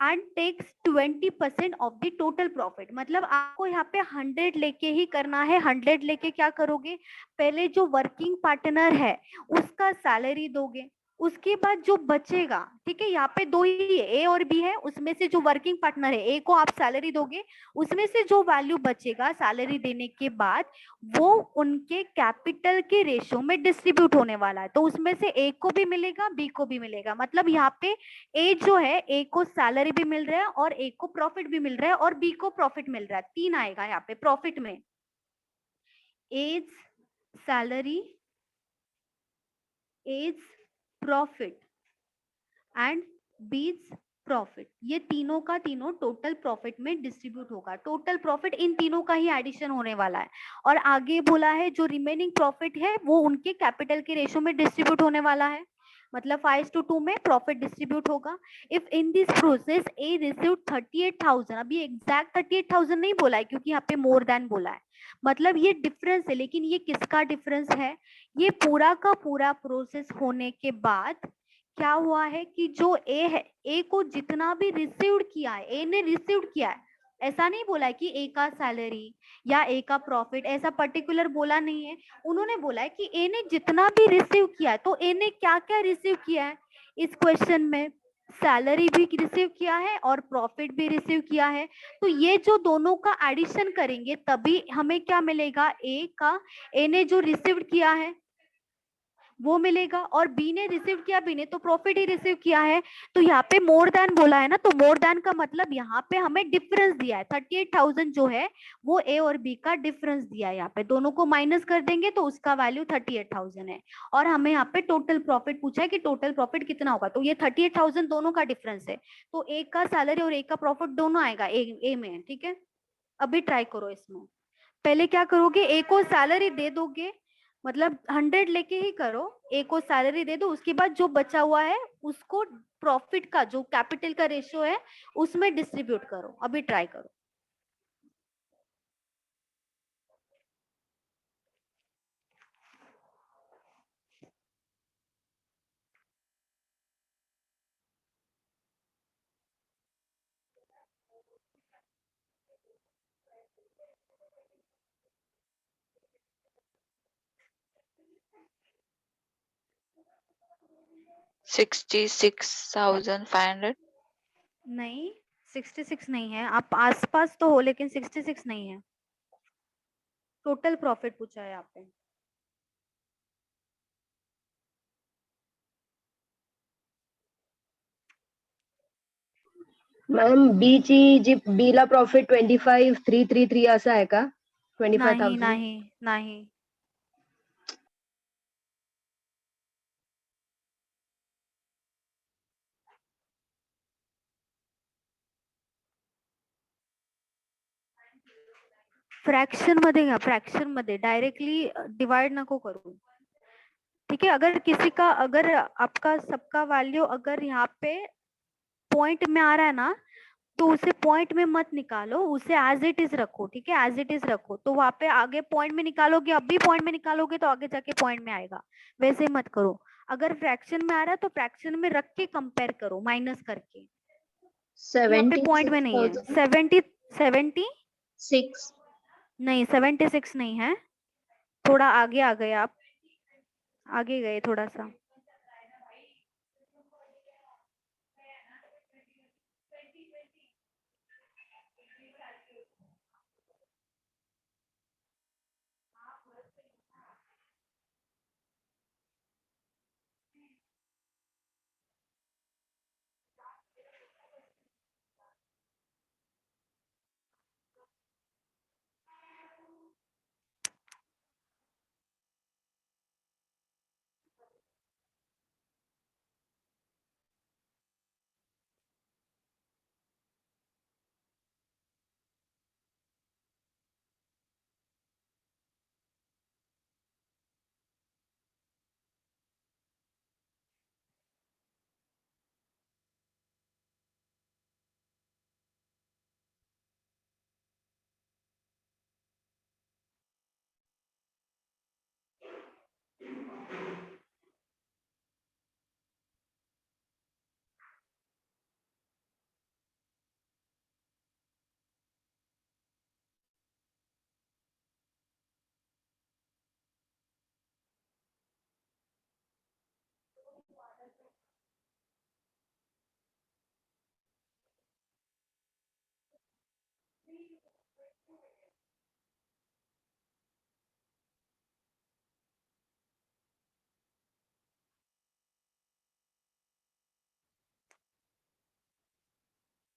[SPEAKER 1] And takes 20% of the total profit, मतलब आपको यहाँ पे 100 लेके ही करना है। 100 लेके क्या करोगे, पहले जो वर्किंग पार्टनर है उसका सैलरी दोगे, उसके बाद जो बचेगा, ठीक है, यहाँ पे दो ही है, ए और बी है, उसमें से जो वर्किंग पार्टनर है ए को आप सैलरी दोगे, उसमें से जो वैल्यू बचेगा सैलरी देने के बाद वो उनके कैपिटल के रेशियो में डिस्ट्रीब्यूट होने वाला है, तो उसमें से ए को भी मिलेगा बी को भी मिलेगा, मतलब यहाँ पे ए जो है, ए को सैलरी भी मिल रहा है और ए को प्रॉफिट भी मिल रहा है और बी को प्रॉफिट मिल रहा है, तीन आएगा यहाँ पे प्रॉफिट में, as salary, as profit and B's profit, ये तीनों का तीनों टोटल प्रॉफिट में डिस्ट्रीब्यूट होगा। टोटल प्रॉफिट इन तीनों का ही एडिशन होने वाला है, और आगे बोला है जो रिमेनिंग प्रॉफिट है वो उनके कैपिटल के रेशियो में डिस्ट्रीब्यूट होने वाला है, मतलब 5:2 में प्रॉफिट डिस्ट्रीब्यूट होगा। If in this process A received 38,000, अभी एग्जैक्ट 38,000 नहीं बोला है क्योंकि यहाँ पे मोर देन बोला है, मतलब ये डिफरेंस है, लेकिन ये किसका डिफरेंस है, ये पूरा का पूरा प्रोसेस होने के बाद क्या हुआ है कि जो ए है, ए को जितना भी रिसीव्ड किया है, ए ने रिसीव्ड किया है, ऐसा नहीं बोला है कि ए का सैलरी या ए का प्रॉफिट, ऐसा पर्टिकुलर बोला नहीं है, उन्होंने बोला है कि ए ने जितना भी रिसीव किया है, तो ए ने क्या क्या रिसीव किया है इस क्वेश्चन में, सैलरी भी रिसीव किया है और प्रॉफिट भी रिसीव किया है, तो ये जो दोनों का एडिशन करेंगे तभी हमें क्या मिलेगा, ए का, ए ने जो रिसीव किया है वो मिलेगा, और बी ने रिसीव किया, बी ने तो प्रॉफिट ही रिसीव किया है, तो यहाँ पे मोर देन बोला है ना, तो मोर देन का मतलब यहाँ पे हमें डिफरेंस दिया है, 38,000 जो है वो ए और बी का डिफरेंस दिया है, यहाँ पे दोनों को माइनस कर देंगे तो उसका वैल्यू 38,000 है, और हमें यहाँ पे टोटल प्रॉफिट पूछा है कि टोटल प्रॉफिट कितना होगा, तो ये 38,000 दोनों का डिफरेंस है, तो ए का सैलरी और ए का प्रॉफिट दोनों आएगा ए में, ठीक है। अभी ट्राई करो इसमें, पहले क्या करोगे, ए को सैलरी दे दोगे, मतलब 100 लेके ही करो, ए को सैलरी दे दो, उसके बाद जो बचा हुआ है उसको प्रॉफिट का जो कैपिटल का रेशियो है उसमें डिस्ट्रीब्यूट करो। अभी ट्राई करो।
[SPEAKER 4] $66,500
[SPEAKER 1] नहीं 66 नहीं है, आप आसपास तो हो लेकिन 66 नहीं है। टोटल प्रॉफिट पूछा है यहाँ पे।
[SPEAKER 6] मॅम बीची जी बीला प्रॉफिट 25,333 असं आहे का?
[SPEAKER 1] नाही
[SPEAKER 6] 25,000.
[SPEAKER 1] नाही नाही फ्रैक्शन मध्ये घ्या, फ्रैक्शन मध्ये डायरेक्टली डिवाइड नको करू। ठीक है, अगर आपका सबका वैल्यू अगर यहाँ पे पॉइंट में आ रहा है ना, तो उसे पॉइंट में मत निकालो, उसे एज इट इज रखो। ठीक है, एज इट इज रखो, तो वहां पे आगे पॉइंट में निकालोगे, अब भी पॉइंट में निकालोगे तो आगे जाके पॉइंट में आएगा। वैसे मत करो, अगर फ्रैक्शन में आ रहा है तो फ्रैक्शन में रख के कंपेयर करो माइनस करके। यहाँ पे पॉइंट में नहीं है। 70
[SPEAKER 7] 6
[SPEAKER 1] नहीं 76 नहीं है, थोड़ा आगे आ गए आप, आगे गए थोड़ा सा।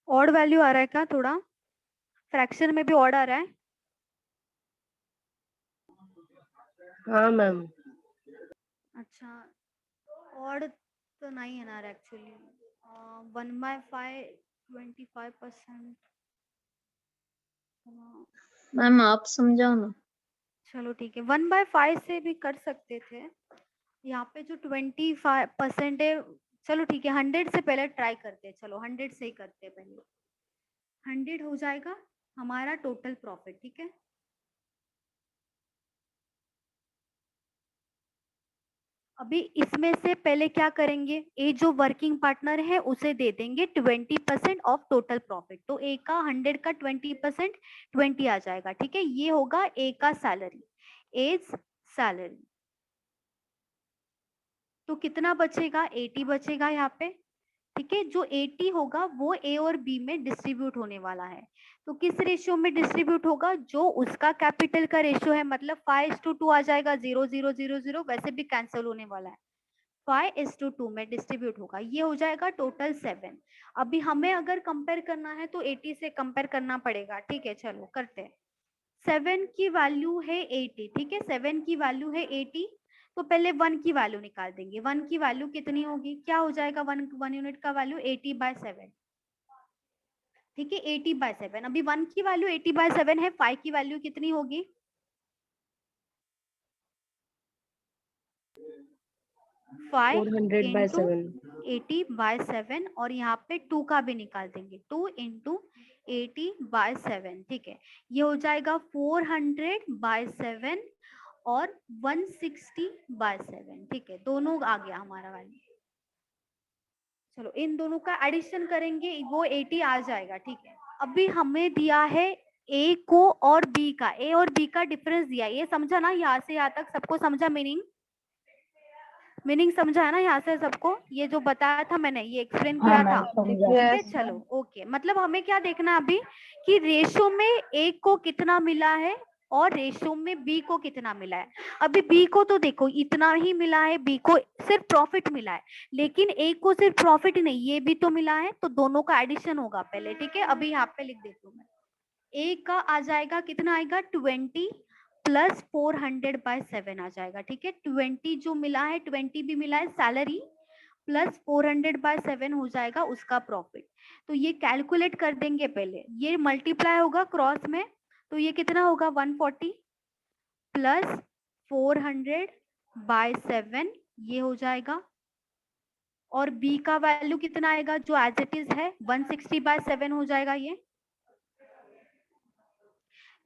[SPEAKER 1] ऑड वैल्यू आ रहा है क्या? थोड़ा फ्रैक्शन में भी ऑड आ रहा है।
[SPEAKER 6] हाँ मैम.
[SPEAKER 1] अच्छा, ऑड तो नहीं है ना एक्चुअली। 1/5 25%।
[SPEAKER 7] मैम आप समझाओ ना।
[SPEAKER 1] चलो ठीक है, 1/5 से भी कर सकते थे। यहाँ पे जो 25% है, चलो ठीक है 100 से पहले ट्राई करते हैं। चलो 100 से ही करते हैं पहले। 100 हो जाएगा हमारा टोटल प्रॉफिट। ठीक है, अभी इसमें से पहले क्या करेंगे, ए जो वर्किंग पार्टनर है उसे दे देंगे 20% ऑफ टोटल प्रॉफिट। तो ए का 100 का 20% 20 आ जाएगा। ठीक है, ये होगा ए का सैलरी, एज सैलरी। तो कितना बचेगा? 80 बचेगा यहाँ पे। ठीक है, जो 80 होगा वो ए और बी में डिस्ट्रीब्यूट होने वाला है। तो किस रेशियो में डिस्ट्रीब्यूट होगा? जो उसका कैपिटल का रेशियो है, मतलब 5:2 आ जाएगा। 0 0 0 0 वैसे भी कैंसिल होने वाला है। 5:2 में डिस्ट्रीब्यूट होगा, ये हो जाएगा टोटल 7। अभी हमें अगर कंपेयर करना है तो 80 से कंपेयर करना पड़ेगा। ठीक है, चलो करते हैं। 7 की वैल्यू है 80। ठीक है, 7 की वैल्यू है 80। तो पहले 1 की वैल्यू निकाल देंगे। 1 की वैल्यू कितनी होगी? क्या हो जाएगा? 1 यूनिट का वैल्यू 80/7। ठीक है, 80/7। अभी 1 की वैल्यू 80/7 है, 5 की वैल्यू कितनी होगी? 5
[SPEAKER 6] 400/7.
[SPEAKER 1] 80/7 और यहाँ पे 2 का भी निकाल देंगे। 2 × 80/7। ठीक है, ये हो जाएगा 400/7 और 160/7। ठीक है, दोनों आ गया हमारा वैल्यू। चलो इन दोनों का एडिशन करेंगे, वो 80 आ जाएगा। ठीक है, अभी हमें दिया है ए को और बी का, ए और बी का डिफरेंस दिया। ये समझा ना? यहाँ से यहाँ तक सबको समझा मीनिंग? मीनिंग समझा है ना यहाँ से सबको? ये जो बताया था मैंने, ये एक्सप्लेन
[SPEAKER 5] हाँ
[SPEAKER 1] किया
[SPEAKER 5] मैम
[SPEAKER 1] था,
[SPEAKER 5] समझा।
[SPEAKER 1] ठीक है? चलो ओके, मतलब हमें क्या देखना है अभी कि रेशो में ए को कितना मिला है और रेशो में बी को कितना मिला है। अभी बी को तो देखो इतना ही मिला है, बी को सिर्फ प्रॉफिट मिला है, लेकिन ए को सिर्फ प्रॉफिट नहीं, ये भी तो मिला है, तो दोनों का एडिशन होगा पहले, ठीक है? अभी यहाँ पे लिख देती हूँ मैं, ए का आ जाएगा कितना आएगा 20 प्लस 400/7 आ जाएगा, ठीक है? 20 जो मिला है, 20 भी मिला है सैलरी, प्लस 400/7 हो जाएगा उसका प्रॉफिट। तो ये कैलकुलेट कर देंगे पहले, ये मल्टीप्लाई होगा क्रॉस में, तो ये कितना होगा 140 प्लस 400/7 ये हो जाएगा, और बी का वैल्यू कितना आएगा जो एज इट इज है 160/7 हो जाएगा। ये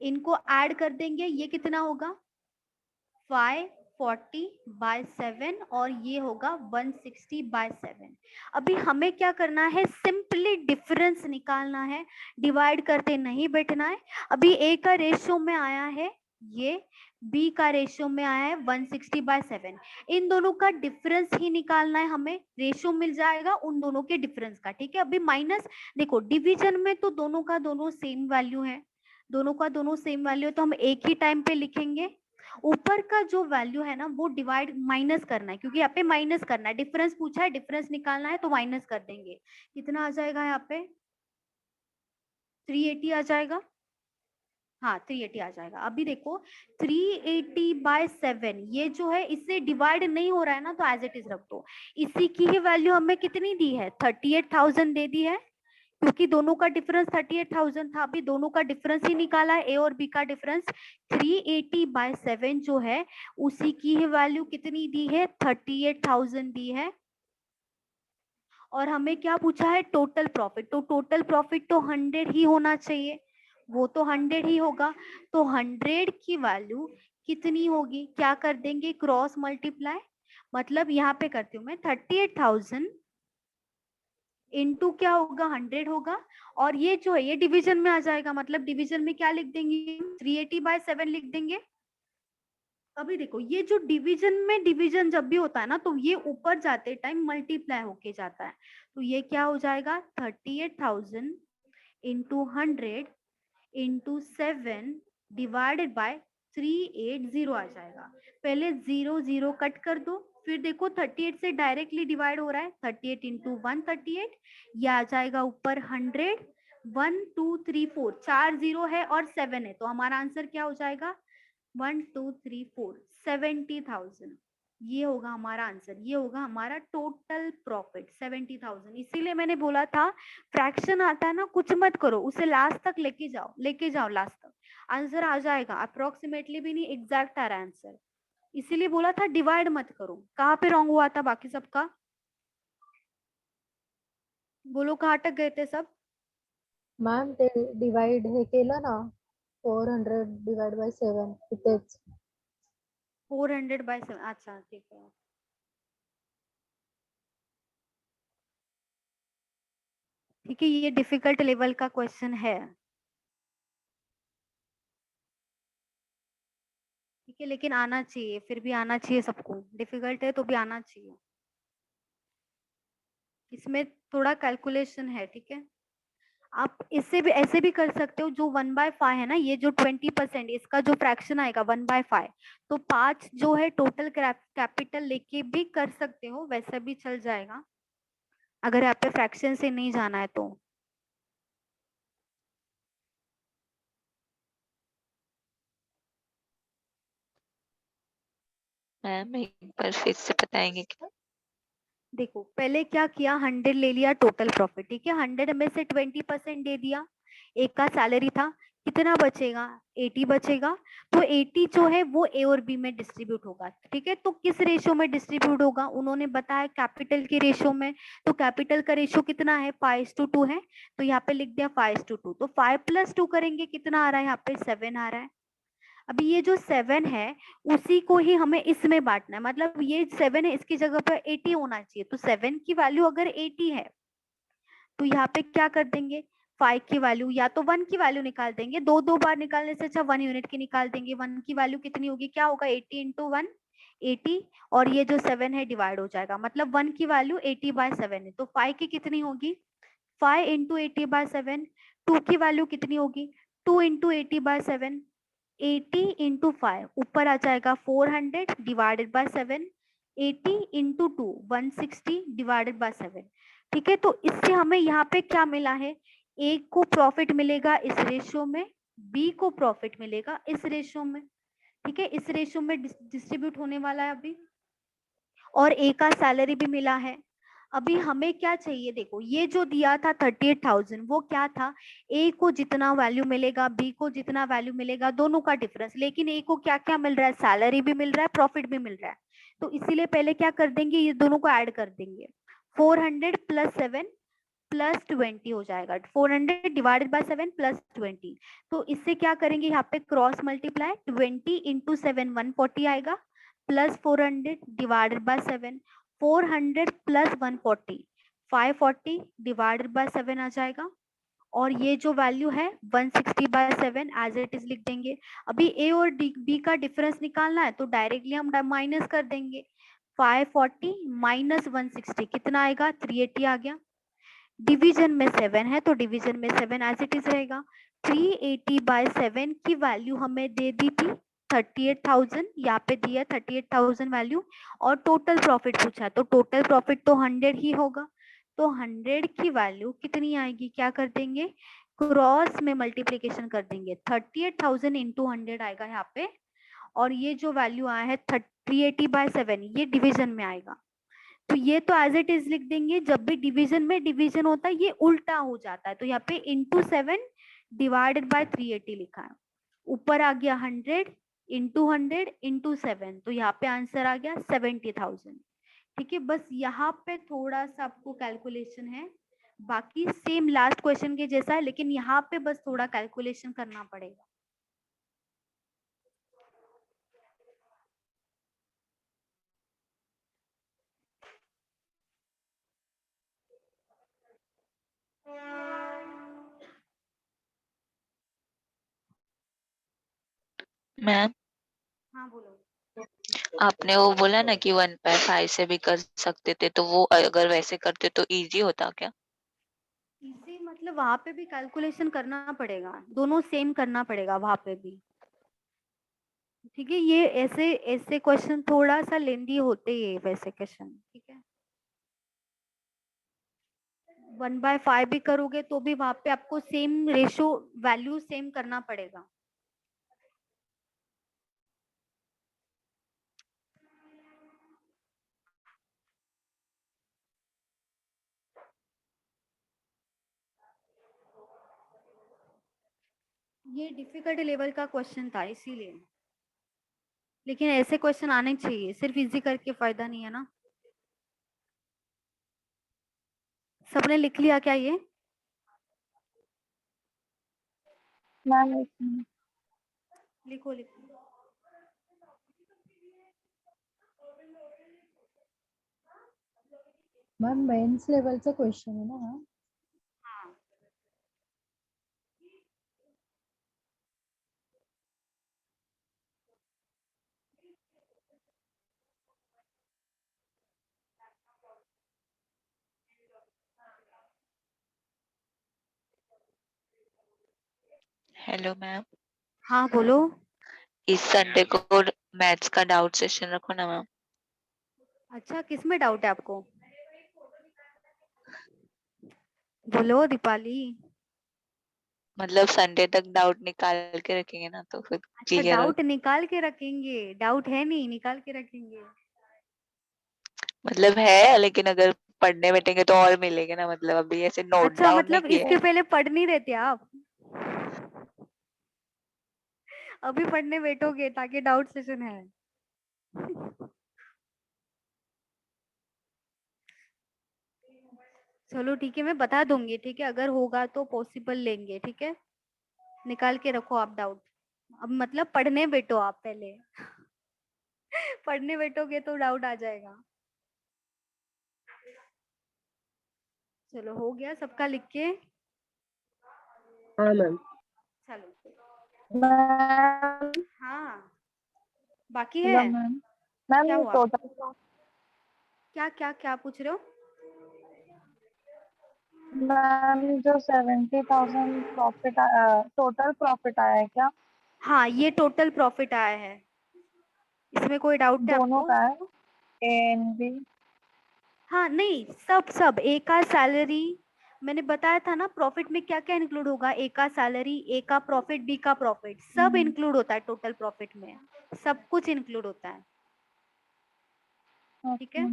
[SPEAKER 1] इनको ऐड कर देंगे, ये कितना होगा 540/7 और ये होगा 160/7। अभी हमें क्या करना है, सिंपली डिफरेंस निकालना है, डिवाइड करते नहीं बैठना है। अभी ए का रेशियो में आया है ये, बी का रेशियो में आया है 160/7, इन दोनों का डिफरेंस ही निकालना है हमें, रेशियो मिल जाएगा उन दोनों के डिफरेंस का, ठीक है? अभी माइनस, देखो डिवीजन में तो दोनों का दोनों सेम वैल्यू है, दोनों का दोनों सेम वैल्यू है, तो हम एक ही टाइम पे लिखेंगे। ऊपर का जो वैल्यू है ना वो डिवाइड माइनस करना है, क्योंकि यहाँ पे माइनस करना है, डिफरेंस पूछा है, डिफरेंस निकालना है तो माइनस कर देंगे। कितना आ जाएगा यहाँ पे 380 आ जाएगा, हाँ 380 आ जाएगा। अभी देखो 380/7 ये जो है इससे डिवाइड नहीं हो रहा है ना, तो एज इट इज रख दो। इसी की ही वैल्यू हमें कितनी दी है 38,000 दे दी है, क्योंकि दोनों का डिफरेंस 38,000 था। अभी दोनों का डिफरेंस ही निकाला है, ए और बी का डिफरेंस 380/7 जो है उसी की ही वैल्यू कितनी दी है 38,000 दी है। और हमें क्या पूछा है टोटल प्रॉफिट, तो टोटल प्रॉफिट तो 100 ही होना चाहिए, वो तो 100 ही होगा, तो 100 की वैल्यू कितनी होगी, क्या कर देंगे क्रॉस मल्टीप्लाई, मतलब यहाँ पे करती हूँ मैं 38,000 इनटू क्या होगा 100 होगा, और ये जो है ये डिवीजन में आ जाएगा, मतलब डिवीजन में क्या लिख देंगे 380/7 लिख देंगे। अभी देखो ये जो डिवीजन में डिवीजन जब भी होता है ना तो ये ऊपर जाते टाइम मल्टीप्लाई होके जाता है, तो ये क्या हो जाएगा 38,000 इंटू 100 इंटू 7 डिवाइडेड बाय 380 आ जाएगा। पहले 0 कट कर दो, फिर देखो 38 से डायरेक्टली डिवाइड हो रहा है, 38 इंटू 138, ये आ जाएगा ऊपर 100, 1 2 3 4 4 0 है और 7 है, तो हमारा आंसर क्या हो जाएगा 1 2 3 4 70,000। ये होगा हमारा आंसर, ये होगा हमारा टोटल प्रॉफिट 70,000। इसीलिए मैंने बोला था फ्रैक्शन आता है ना कुछ मत करो, उसे लास्ट तक लेके जाओ लास्ट तक, आंसर आ जाएगा, अप्रोक्सीमेटली भी नहीं एग्जैक्ट आ रहा है आंसर, इसीलिए बोला था डिवाइड मत करो। कहाँ पे रॉन्ग हुआ था बाकी सबका, बोलो कहाँ तक गए थे सब?
[SPEAKER 3] मॅम ते डिवाइड हे केलं ना 400 डिवाइड बाय 7 तिथेच
[SPEAKER 1] 400/7, अच्छा ठीक है। ठीक है, ये डिफिकल्ट लेवल का क्वेश्चन है, ठीक है, लेकिन आना चाहिए, फिर भी आना चाहिए सबको, डिफिकल्ट है तो भी आना चाहिए, इसमें थोड़ा कैलकुलेशन है, ठीक है? आप इससे भी ऐसे भी कर सकते हो, जो 1/5 है ना, ये जो 20% इसका जो फ्रैक्शन आएगा 1/5, तो 5 जो है टोटल कैपिटल लेके भी कर सकते हो, वैसे भी चल जाएगा अगर यहाँ पे फ्रैक्शन से नहीं जाना है तो।
[SPEAKER 4] मैम एक बार फिर से बताएंगे क्या?
[SPEAKER 1] देखो पहले क्या किया 100 ले लिया टोटल प्रॉफिट, ठीक है, 100 में से 20% दे दिया, एक का सैलरी था, कितना बचेगा 80 बचेगा, तो 80 जो है वो ए और बी में डिस्ट्रीब्यूट होगा, ठीक है? तो किस रेशियो में डिस्ट्रीब्यूट होगा उन्होंने बताया कैपिटल के रेशियो में, तो कैपिटल का रेशियो कितना है 5:2 है, तो यहाँ पे लिख दिया 5:2, तो 5 + 2 करेंगे कितना आ रहा है यहाँ पे 7 आ रहा है। अभी ये जो 7 है उसी को ही हमें इसमें बांटना है, मतलब ये 7 है इसकी जगह पर 80 होना चाहिए, तो 7 की वैल्यू अगर 80 है तो यहाँ पे क्या कर देंगे 5 की वैल्यू या तो 1 की वैल्यू निकाल देंगे, दो बार निकालने से अच्छा 1 यूनिट की निकाल देंगे, 1 की वैल्यू कितनी होगी क्या होगा 80 × 1 80 और ये जो 7 है डिवाइड हो जाएगा, मतलब 1 की वैल्यू 80/7 है, तो 5 की कितनी होगी, 5 इंटू 80/7। 2 की वैल्यू कितनी होगी, 2 इंटू 80/7, 80 इंटू 5 ऊपर आ जाएगा 400 divided by 7, 80 into 2 160 divided by 7। ठीक है, तो इससे हमें यहाँ पे क्या मिला है, ए को प्रॉफिट मिलेगा इस रेशियो में, बी को प्रॉफिट मिलेगा इस रेशियो में। ठीक है, इस रेशियो में डिस्ट्रीब्यूट होने वाला है अभी, और ए का सैलरी भी मिला है। अभी हमें क्या चाहिए, देखो ये जो दिया था 38,000 वो क्या था, ए को जितना वैल्यू मिलेगा बी को जितना वैल्यू मिलेगा, दोनों का डिफरेंस, लेकिन ए को क्या क्या मिल रहा है, सैलरी भी मिल रहा है, प्रॉफिट भी मिल रहा है, तो इसीलिए पहले क्या कर देंगे, ये दोनों को ऐड कर देंगे, 400 प्लस 7 प्लस 20 हो जाएगा, 400 डिवाइडेड बाय 7 प्लस 20। तो इससे क्या करेंगे, यहाँ पे क्रॉस मल्टीप्लाई, 20 इंटू 7 140 आएगा, plus 400 divided by 7, 400 plus 140 540 divided by 7 आ जाएगा, और ये जो वैल्यू है 160/7 एज इट इज लिख देंगे। अभी ए और बी का डिफरेंस निकालना है तो डायरेक्टली हम माइनस कर देंगे, 540 माइनस 160 कितना आएगा, 380 आ गया। डिवीजन में 7 है तो डिवीजन में 7 एज इट इज रहेगा। 380/7 की वैल्यू हमें दे दी थी 38,000, यहाँ पे दिया 38,000 वैल्यू, और टोटल प्रॉफिट पूछा है तो टोटल प्रॉफिट तो 100 ही होगा, तो 100 की वैल्यू कितनी आएगी, क्या कर देंगे, क्रॉस में मल्टीप्लीकेशन कर देंगे, 38,000 इंटू 100 आएगा यहाँ पे, और ये जो वैल्यू आया है 380/7 ये डिवीजन में आएगा, तो ये तो एज इट इज लिख देंगे। जब भी डिवीजन में डिवीजन होता है ये उल्टा हो जाता है, तो यहाँ पे इंटू 7 डिवाइडेड बाय 380 लिखा है, ऊपर आ गया 100 इंटू 100 इंटू 7, तो यहाँ पे आंसर आ गया 70,000। ठीक है, बस यहाँ पे थोड़ा सा आपको कैलकुलेशन है, बाकी सेम लास्ट क्वेश्चन के जैसा है, लेकिन यहाँ पे बस थोड़ा कैलकुलेशन करना पड़ेगा।
[SPEAKER 4] मैम
[SPEAKER 1] हाँ बोलो।
[SPEAKER 4] आपने वो बोला ना कि 1/5 से भी कर सकते थे, तो वो अगर वैसे करते तो इजी होता क्या?
[SPEAKER 1] इजी मतलब वहां पे भी कैलकुलेशन करना पड़ेगा, दोनों सेम करना पड़ेगा वहां पे भी। ठीक है, ये ऐसे ऐसे क्वेश्चन थोड़ा सा लेंदी होते ही है वैसे क्वेश्चन। ठीक है, 1/5 भी करोगे तो भी वहां पे आपको सेम रेशो वैल्यू सेम करना पड़ेगा। ये डिफिकल्ट लेवल का क्वेश्चन था इसीलिए, लेकिन ऐसे क्वेश्चन आने चाहिए, सिर्फ इजी करके फायदा नहीं है ना। सबने लिख लिया क्या ये?
[SPEAKER 5] मैम
[SPEAKER 1] लिखो लिखो।
[SPEAKER 3] मैम मेंस लेवलचा क्वेश्चन आहे ना हा?
[SPEAKER 1] हाँ,
[SPEAKER 4] हेलो मैम,
[SPEAKER 1] हाँ बोलो।
[SPEAKER 4] इस संडे को मैथ्स का डाउट सेशन रखो ना मैम।
[SPEAKER 1] अच्छा, किसमें डाउट है आपको, बोलो दीपाली।
[SPEAKER 4] मतलब संडे तक डाउट निकाल के रखेंगे ना तो फिर
[SPEAKER 1] अच्छा,
[SPEAKER 4] क्लियर हो।
[SPEAKER 1] डाउट निकाल के रखेंगे, डाउट है नहीं, निकाल के रखेंगे।
[SPEAKER 4] मतलब है, लेकिन अगर पढ़ने बैठेंगे तो और मिलेंगे ना, मतलब अभी ऐसे नोट
[SPEAKER 1] अच्छा,
[SPEAKER 4] डाउन नहीं
[SPEAKER 1] मतलब
[SPEAKER 4] किया
[SPEAKER 1] इसके
[SPEAKER 4] है।
[SPEAKER 1] पहले पढ़ नहीं रहे थे आप, अभी पढ़ने बैठोगे ताकि डाउट सेशन है। चलो ठीक है, मैं बता दूंगी, ठीक है, अगर होगा तो पॉसिबल लेंगे। ठीक है, निकाल के रखो आप डाउट, अब मतलब पढ़ने बैठो आप पहले। पढ़ने बैठोगे तो डाउट आ जाएगा। चलो हो गया सबका लिख के,
[SPEAKER 6] हाँ मैम।
[SPEAKER 1] चलो।
[SPEAKER 5] मैम
[SPEAKER 1] हाँ, बाकी
[SPEAKER 5] हेलो
[SPEAKER 1] है।
[SPEAKER 5] मैम मैम
[SPEAKER 1] क्या हुआ?
[SPEAKER 5] टोटल
[SPEAKER 1] क्या क्या क्या पूछ रहे हो?
[SPEAKER 5] मैम जो 70,000 प्रॉफिट टोटल प्रॉफिट आया है क्या?
[SPEAKER 1] हाँ, ये टोटल प्रॉफिट आया है। इसमें कोई डाउट है
[SPEAKER 5] दोनों
[SPEAKER 1] आपको?
[SPEAKER 5] का है, ए एंड बी।
[SPEAKER 1] हाँ नहीं, सब सब ए का सैलरी, मैंने बताया था ना प्रॉफिट में क्या क्या इंक्लूड होगा, ए का सैलरी, ए का प्रॉफिट, बी का प्रॉफिट, सब इंक्लूड होता है टोटल प्रॉफिट में, सब कुछ इंक्लूड होता है। ठीक है,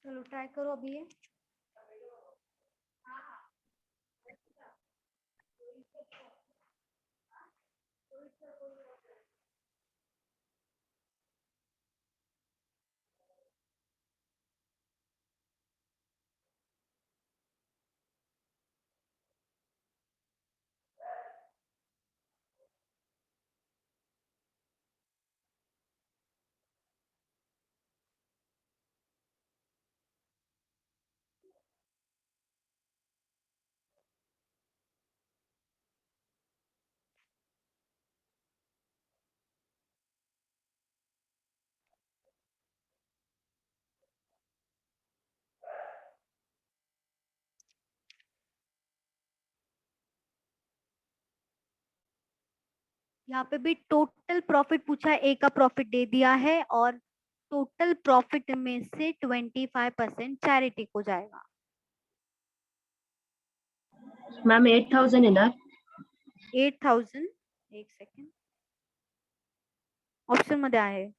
[SPEAKER 1] चलो ट्राई करो अभी ये। यहाँ पे भी टोटल प्रॉफिट पूछा है, ए का प्रॉफिट दे दिया है, और टोटल प्रॉफिट में से 25% चैरिटी को जाएगा।
[SPEAKER 6] Ma'am 8,000 enough.
[SPEAKER 1] 8,000, एक सेकेंड, ऑप्शन मध्ये आहे।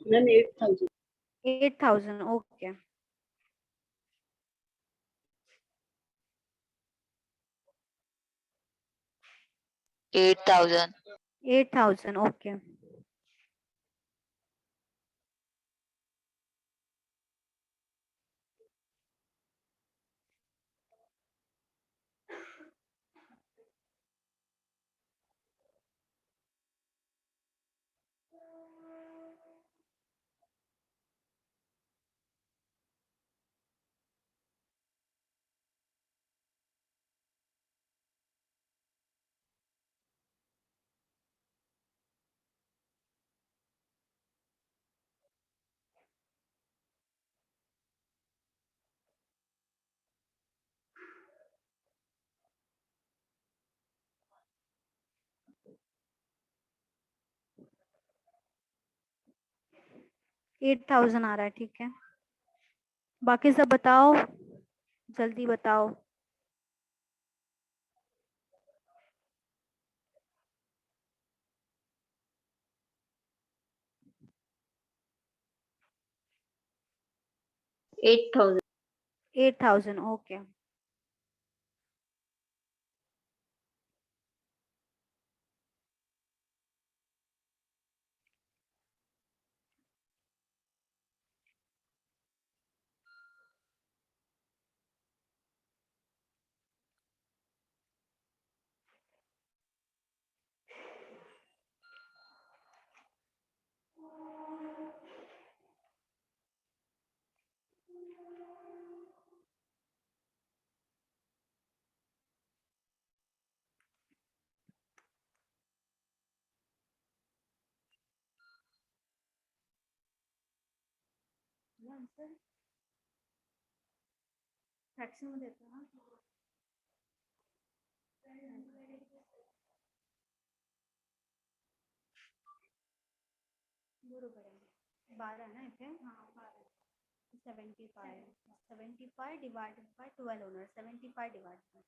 [SPEAKER 7] मैम 8,000।
[SPEAKER 1] 8,000, ओके।
[SPEAKER 4] $8,000.
[SPEAKER 1] 8,000, ओके। 8,000 आ रहा है, ठीक है। बाकी सब बताओ, जल्दी बताओ।
[SPEAKER 7] $8,000.
[SPEAKER 1] 8,000, ओके। फ्रॅक्शन मध्ये येतं ना? बरोबर आहे. 12 ना इथे? हां, 12. 75 डिवाइडेड बाय 12 होणार. 75 डिवाइडेड बाय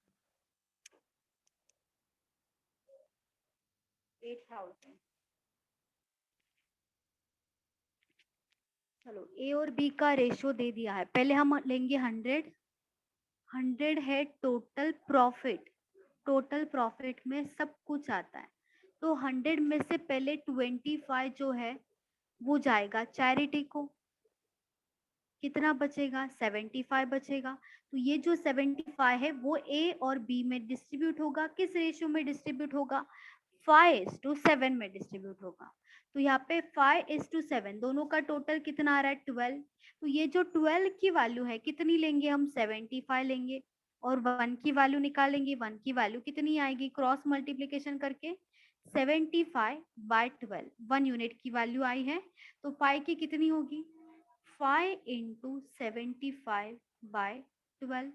[SPEAKER 1] 8,000. चलो, ए और बी का रेशियो दे दिया है। पहले हम लेंगे 100. 100 है टोटल प्रॉफिट। टोटल प्रॉफिट में सब कुछ आता है, तो 100 में से पहले 25 जो है वो जाएगा चैरिटी को। कितना बचेगा? 75 बचेगा। तो ये जो 75 है वो ए और बी में डिस्ट्रीब्यूट होगा। किस रेशियो में डिस्ट्रीब्यूट होगा? 5:7 में डिस्ट्रीब्यूट होगा। तो यहाँ पे 5:7 दोनों का टोटल कितना आ रहा है? 12। तो ये जो 12 की वैल्यू है कितनी लेंगे हम? 75 लेंगे और 1 की वैल्यू निकालेंगे। 1 की वैल्यू कितनी आएगी? क्रॉस मल्टीप्लीकेशन करके 75/12 1 यूनिट की वैल्यू आई है। तो पाई की कितनी होगी? 5 × 75/12।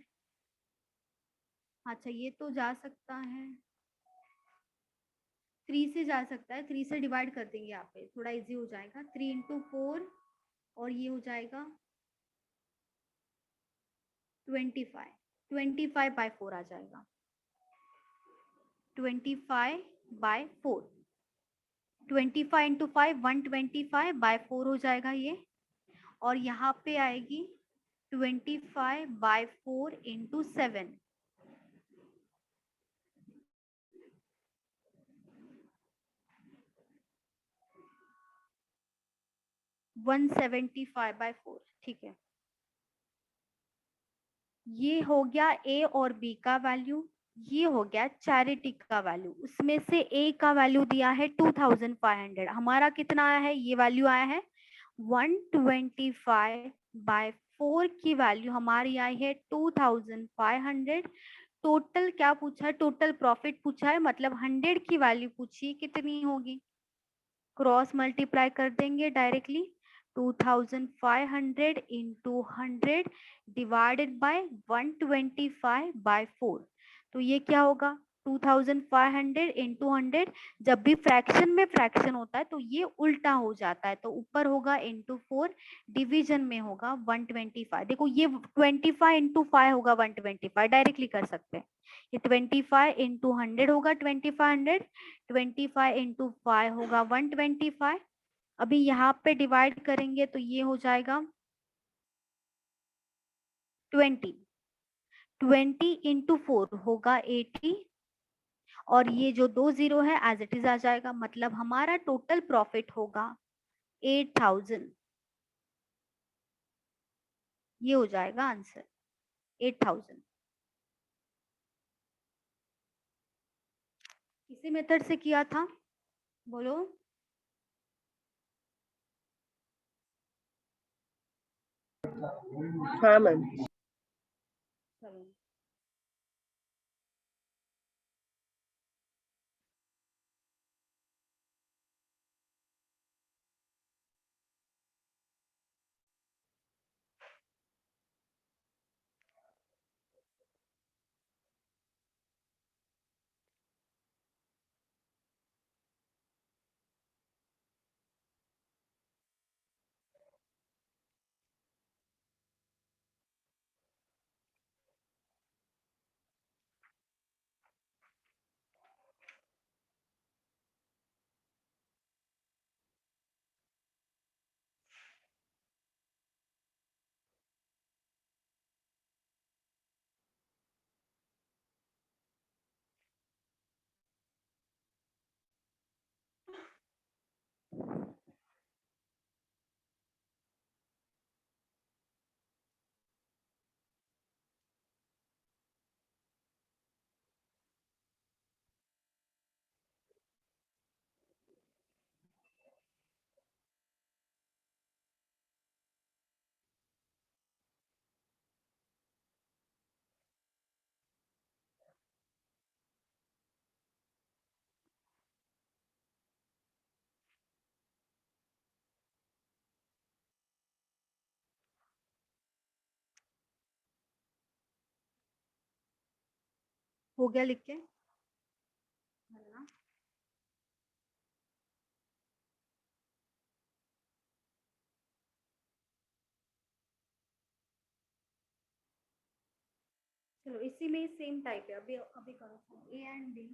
[SPEAKER 1] अच्छा, ये तो जा सकता है, 3 से जा सकता है। 3 से डिवाइड कर देंगे यहाँ पे, थोड़ा इजी हो जाएगा। 3 × 4 और ये हो जाएगा 25। 25/4 आ जाएगा। 25/4। 25 × 5 125/4 हो जाएगा ये। और यहाँ पे आएगी 25/4 × 7। 175/4, ठीक है। ये हो गया ए और बी का वैल्यू, ये हो गया चैरिटी का वैल्यू। उसमें से ए का वैल्यू दिया है 2500, हमारा कितना आया है? ये वैल्यू आया है 125/4 की वैल्यू हमारी आई है 2500। टोटल क्या पूछा है? टोटल प्रॉफिट पूछा है, मतलब 100 की वैल्यू पूछी, कितनी होगी? क्रॉस मल्टीप्लाई कर देंगे डायरेक्टली। 2500 into 100 divided by 125/4। तो ये क्या होगा? 2500 into 100। जब भी फ्रैक्शन में फ्रैक्शन होता है तो ये उल्टा हो जाता है, तो ऊपर होगा into 4, डिवीजन में होगा 125। देखो ये 25 into 5 होगा 125, डायरेक्टली कर सकते हैं। ये 25 into 100 होगा 2500, 25 into 5 होगा 125। अभी यहाँ पे डिवाइड करेंगे तो ये हो जाएगा 20। 20 into 4 होगा 80 और ये जो 2 0 है एज इट इज आ जाएगा, मतलब हमारा टोटल प्रॉफिट होगा 8,000। ये हो जाएगा आंसर 8,000। इसी मेथड से किया था, बोलो।
[SPEAKER 6] हाँ मैम।
[SPEAKER 1] चलो, हो गया लिख के? है ना? चलो इसी में सेम टाइप है, अभी अभी करो ए एंड बी।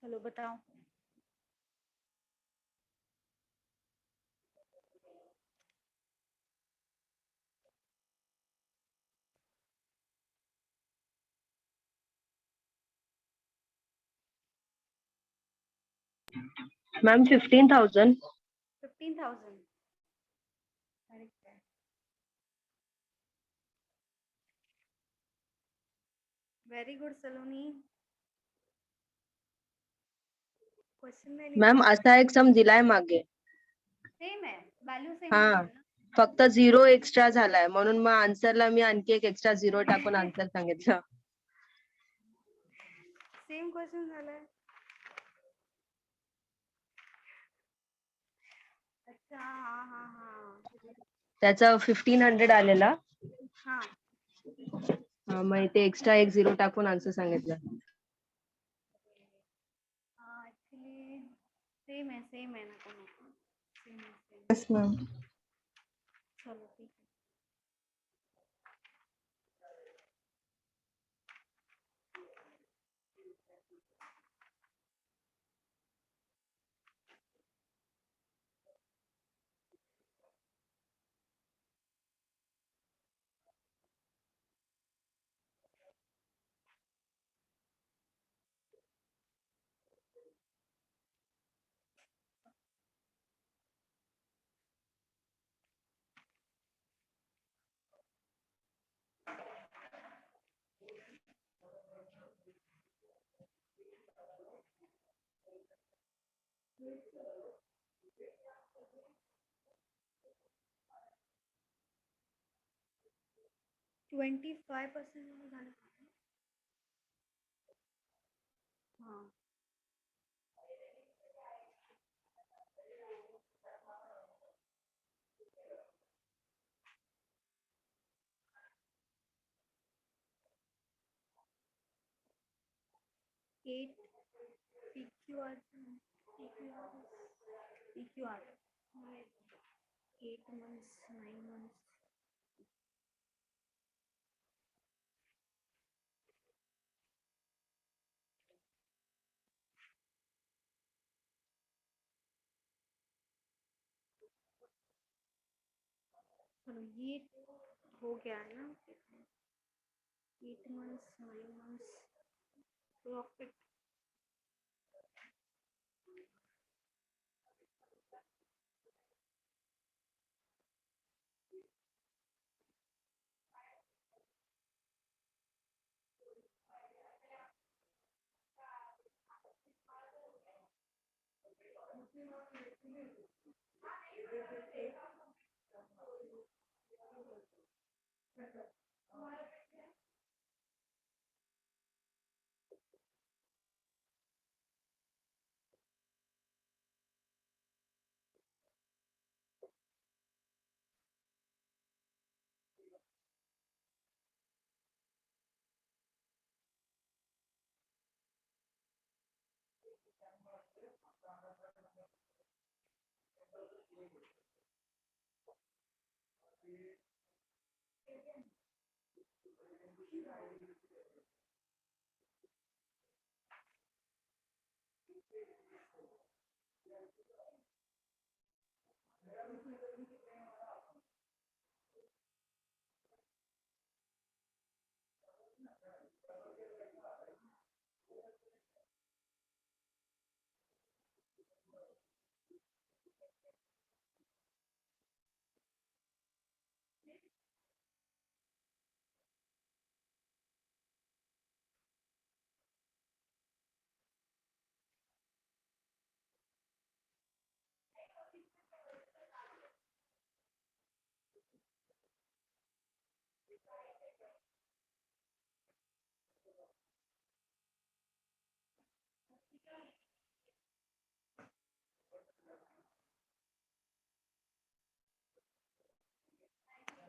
[SPEAKER 1] चलो बताओ।
[SPEAKER 6] मैम 15,000।
[SPEAKER 1] 15,000 करेक्ट है। Very good Saloni. क्वेश्चन में
[SPEAKER 6] मॅम असा एक सम दिलाय मागे,
[SPEAKER 1] सेम है, वैल्यू सेम
[SPEAKER 6] हा
[SPEAKER 1] है ना?
[SPEAKER 6] फक्त 0 एक्स्ट्रा झालाय, म्हणून मग आन्सरला मी आणखी एक एक्स्ट्रा 0 टाकून आन्सर सांगितलं.
[SPEAKER 1] सेम क्वेश्चन झालाय. अच्छा हाँ हाँ हाँ
[SPEAKER 6] त्याचा 1500 आलेला,
[SPEAKER 1] हाँ
[SPEAKER 6] मग ते एक्स्ट्रा एक 0 टाकून आन्सर सांगितलं.
[SPEAKER 1] हाँ एक्चुअली सेम है ना दोनों का, सेम है सेम.
[SPEAKER 3] Yes ma'am.
[SPEAKER 1] चलो ठीक है. ट्वेंटी 25% झालं. हाँ 8 PQR PQR 8 months 9 months. चलो ये हो गया है ना. 8 months 9 months प्रॉफिट.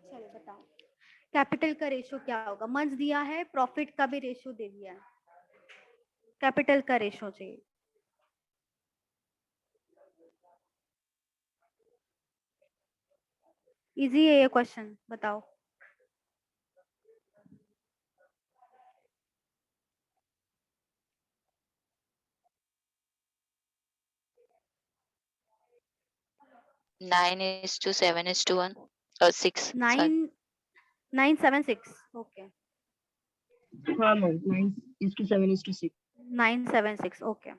[SPEAKER 1] चलो बताओ कैपिटल का रेशो क्या होगा। मंथ दिया है, प्रॉफिट का भी रेशो दे दिया है, कैपिटल का रेशो चाहिए। इजी है ये क्वेश्चन, बताओ।
[SPEAKER 4] नाइन इज टू 7:1 और 6 sorry
[SPEAKER 1] 976 ओके,
[SPEAKER 6] हाँ मैम 9:7:6।
[SPEAKER 1] 976 ओके।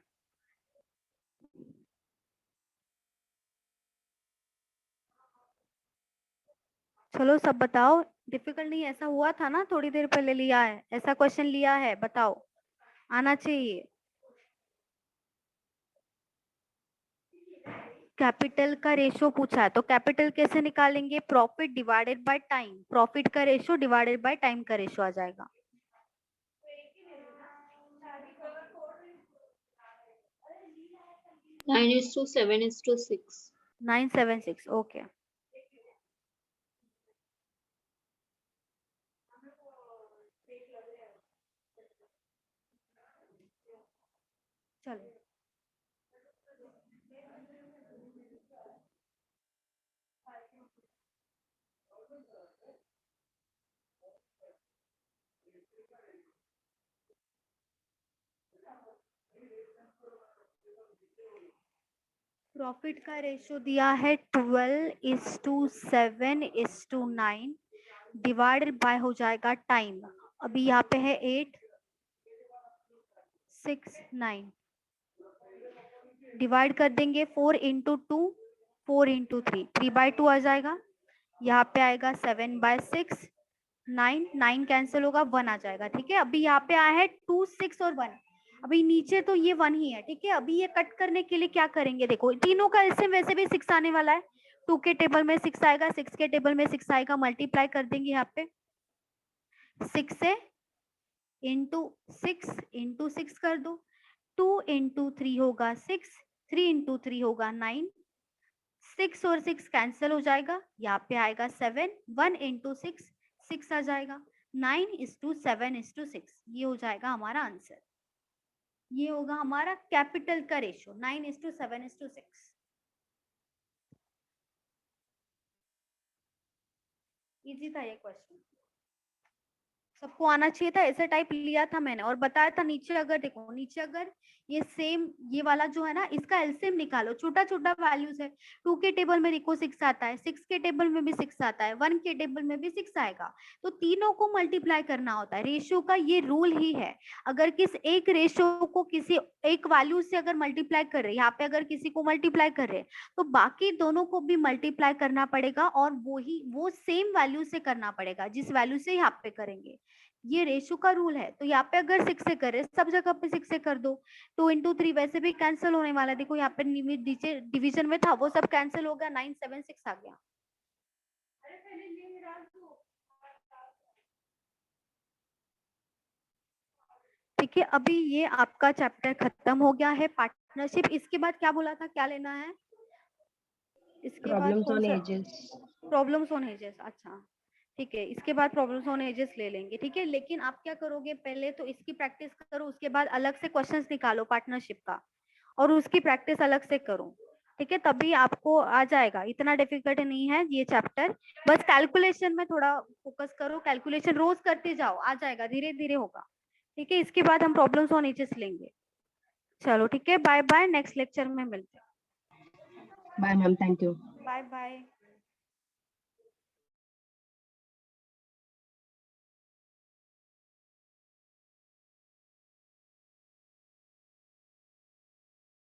[SPEAKER 1] चलो सब बताओ, डिफिकल्ट नहीं, ऐसा हुआ था ना थोड़ी देर पहले, लिया है ऐसा क्वेश्चन, लिया है, बताओ, आना चाहिए। कैपिटल का रेशो पूछा है तो कैपिटल कैसे निकालेंगे, profit divided by time, profit का रेशो डिवाइडेड बाय टाइम का रेशो आ जाएगा।
[SPEAKER 7] Nine is to 7:6.
[SPEAKER 1] 976 ओके। चलो प्रॉफिट का रेशो दिया है 12:7:9, डिवाइडेड बाय हो जाएगा टाइम। अभी यहाँ पे है 8 6 9, डिवाइड कर देंगे 4 इंटू 2 4 इंटू 3, 3/2 आ जाएगा। यहाँ पे आएगा 7/6, 9 9 कैंसिल होगा, 1 आ जाएगा। ठीक है, अभी यहाँ पे आया है 2 6 और 1, अभी नीचे तो ये 1 ही है। ठीक है, अभी ये कट करने के लिए क्या करेंगे, देखो तीनों का एलसीएम वैसे भी 6 आने वाला है, 2 के टेबल में 6 आएगा, 6 के टेबल में 6 आएगा, मल्टीप्लाई कर देंगे यहाँ पे 6 से, इंटू 6 कर दो, 2 इंटू 3 होगा 6, 3 इंटू 3 होगा 9, 6 और 6 कैंसिल हो जाएगा, यहाँ पे आएगा 7, 1 इंटू 6 6 आ जाएगा, 9:7:6, ये हो जाएगा हमारा आंसर। ये होगा हमारा कैपिटल का रेशो 9:7:6। इजी था ये क्वेश्चन, सबको आना चाहिए था, ऐसे टाइप लिया था मैंने और बताया था। नीचे अगर देखो, नीचे अगर ये सेम ये वाला जो है ना, इसका एलसीएम निकालो, छोटा छोटा वैल्यूज है। 2 के टेबल में देखो 6 आता है, 6 के टेबल में भी 6 आता है, 1 के टेबल में भी 6 आएगा, तो तीनों को मल्टीप्लाई करना होता है। रेशियो का ये रूल ही है, अगर किस एक रेशियो को किसी एक वैल्यू से अगर मल्टीप्लाई कर रहे हैं, यहाँ पे अगर किसी को मल्टीप्लाई कर रहे हैं तो बाकी दोनों को भी मल्टीप्लाई करना पड़ेगा, और वो सेम वैल्यू से करना पड़ेगा जिस वैल्यू से यहाँ पे करेंगे। ये रेशो का रूल है। तो यहाँ पे अगर 6 से करे, सब जगह पे 6 से कर दो, 2 इंटू 3 वैसे भी कैंसिल होने वाला है, देखो यहाँ पे नीचे डिवीजन में था वो सब कैंसिल हो गया, 976 आ गया। देखिए अभी ये आपका चैप्टर खत्म हो गया है पार्टनरशिप। इसके बाद क्या बोला था, क्या लेना है? इसके बाद
[SPEAKER 6] प्रॉब्लम्स
[SPEAKER 1] कौन
[SPEAKER 6] ऑन
[SPEAKER 1] सा?
[SPEAKER 6] एजेस।
[SPEAKER 1] Problems on edges. अच्छा ठीक है, इसके बाद प्रॉब्लम्स ऑन एजेस ले लेंगे, ठीक है। लेकिन आप क्या करोगे, पहले तो इसकी प्रैक्टिस करो, उसके बाद अलग से क्वेश्चंस निकालो पार्टनरशिप का और उसकी प्रैक्टिस अलग से करो, ठीक है। तभी आपको आ जाएगा, इतना डिफिकल्ट नहीं है ये चैप्टर। बस कैलकुलेशन में थोड़ा फोकस करो, कैलकुलेशन रोज करते जाओ, आ जाएगा, धीरे धीरे होगा, ठीक है। इसके बाद हम प्रॉब्लम्स ऑन एजेस लेंगे। चलो ठीक है, बाय बाय, नेक्स्ट लेक्चर में मिलते हैं।
[SPEAKER 6] Bye ma'am, thank you.
[SPEAKER 1] Bye bye.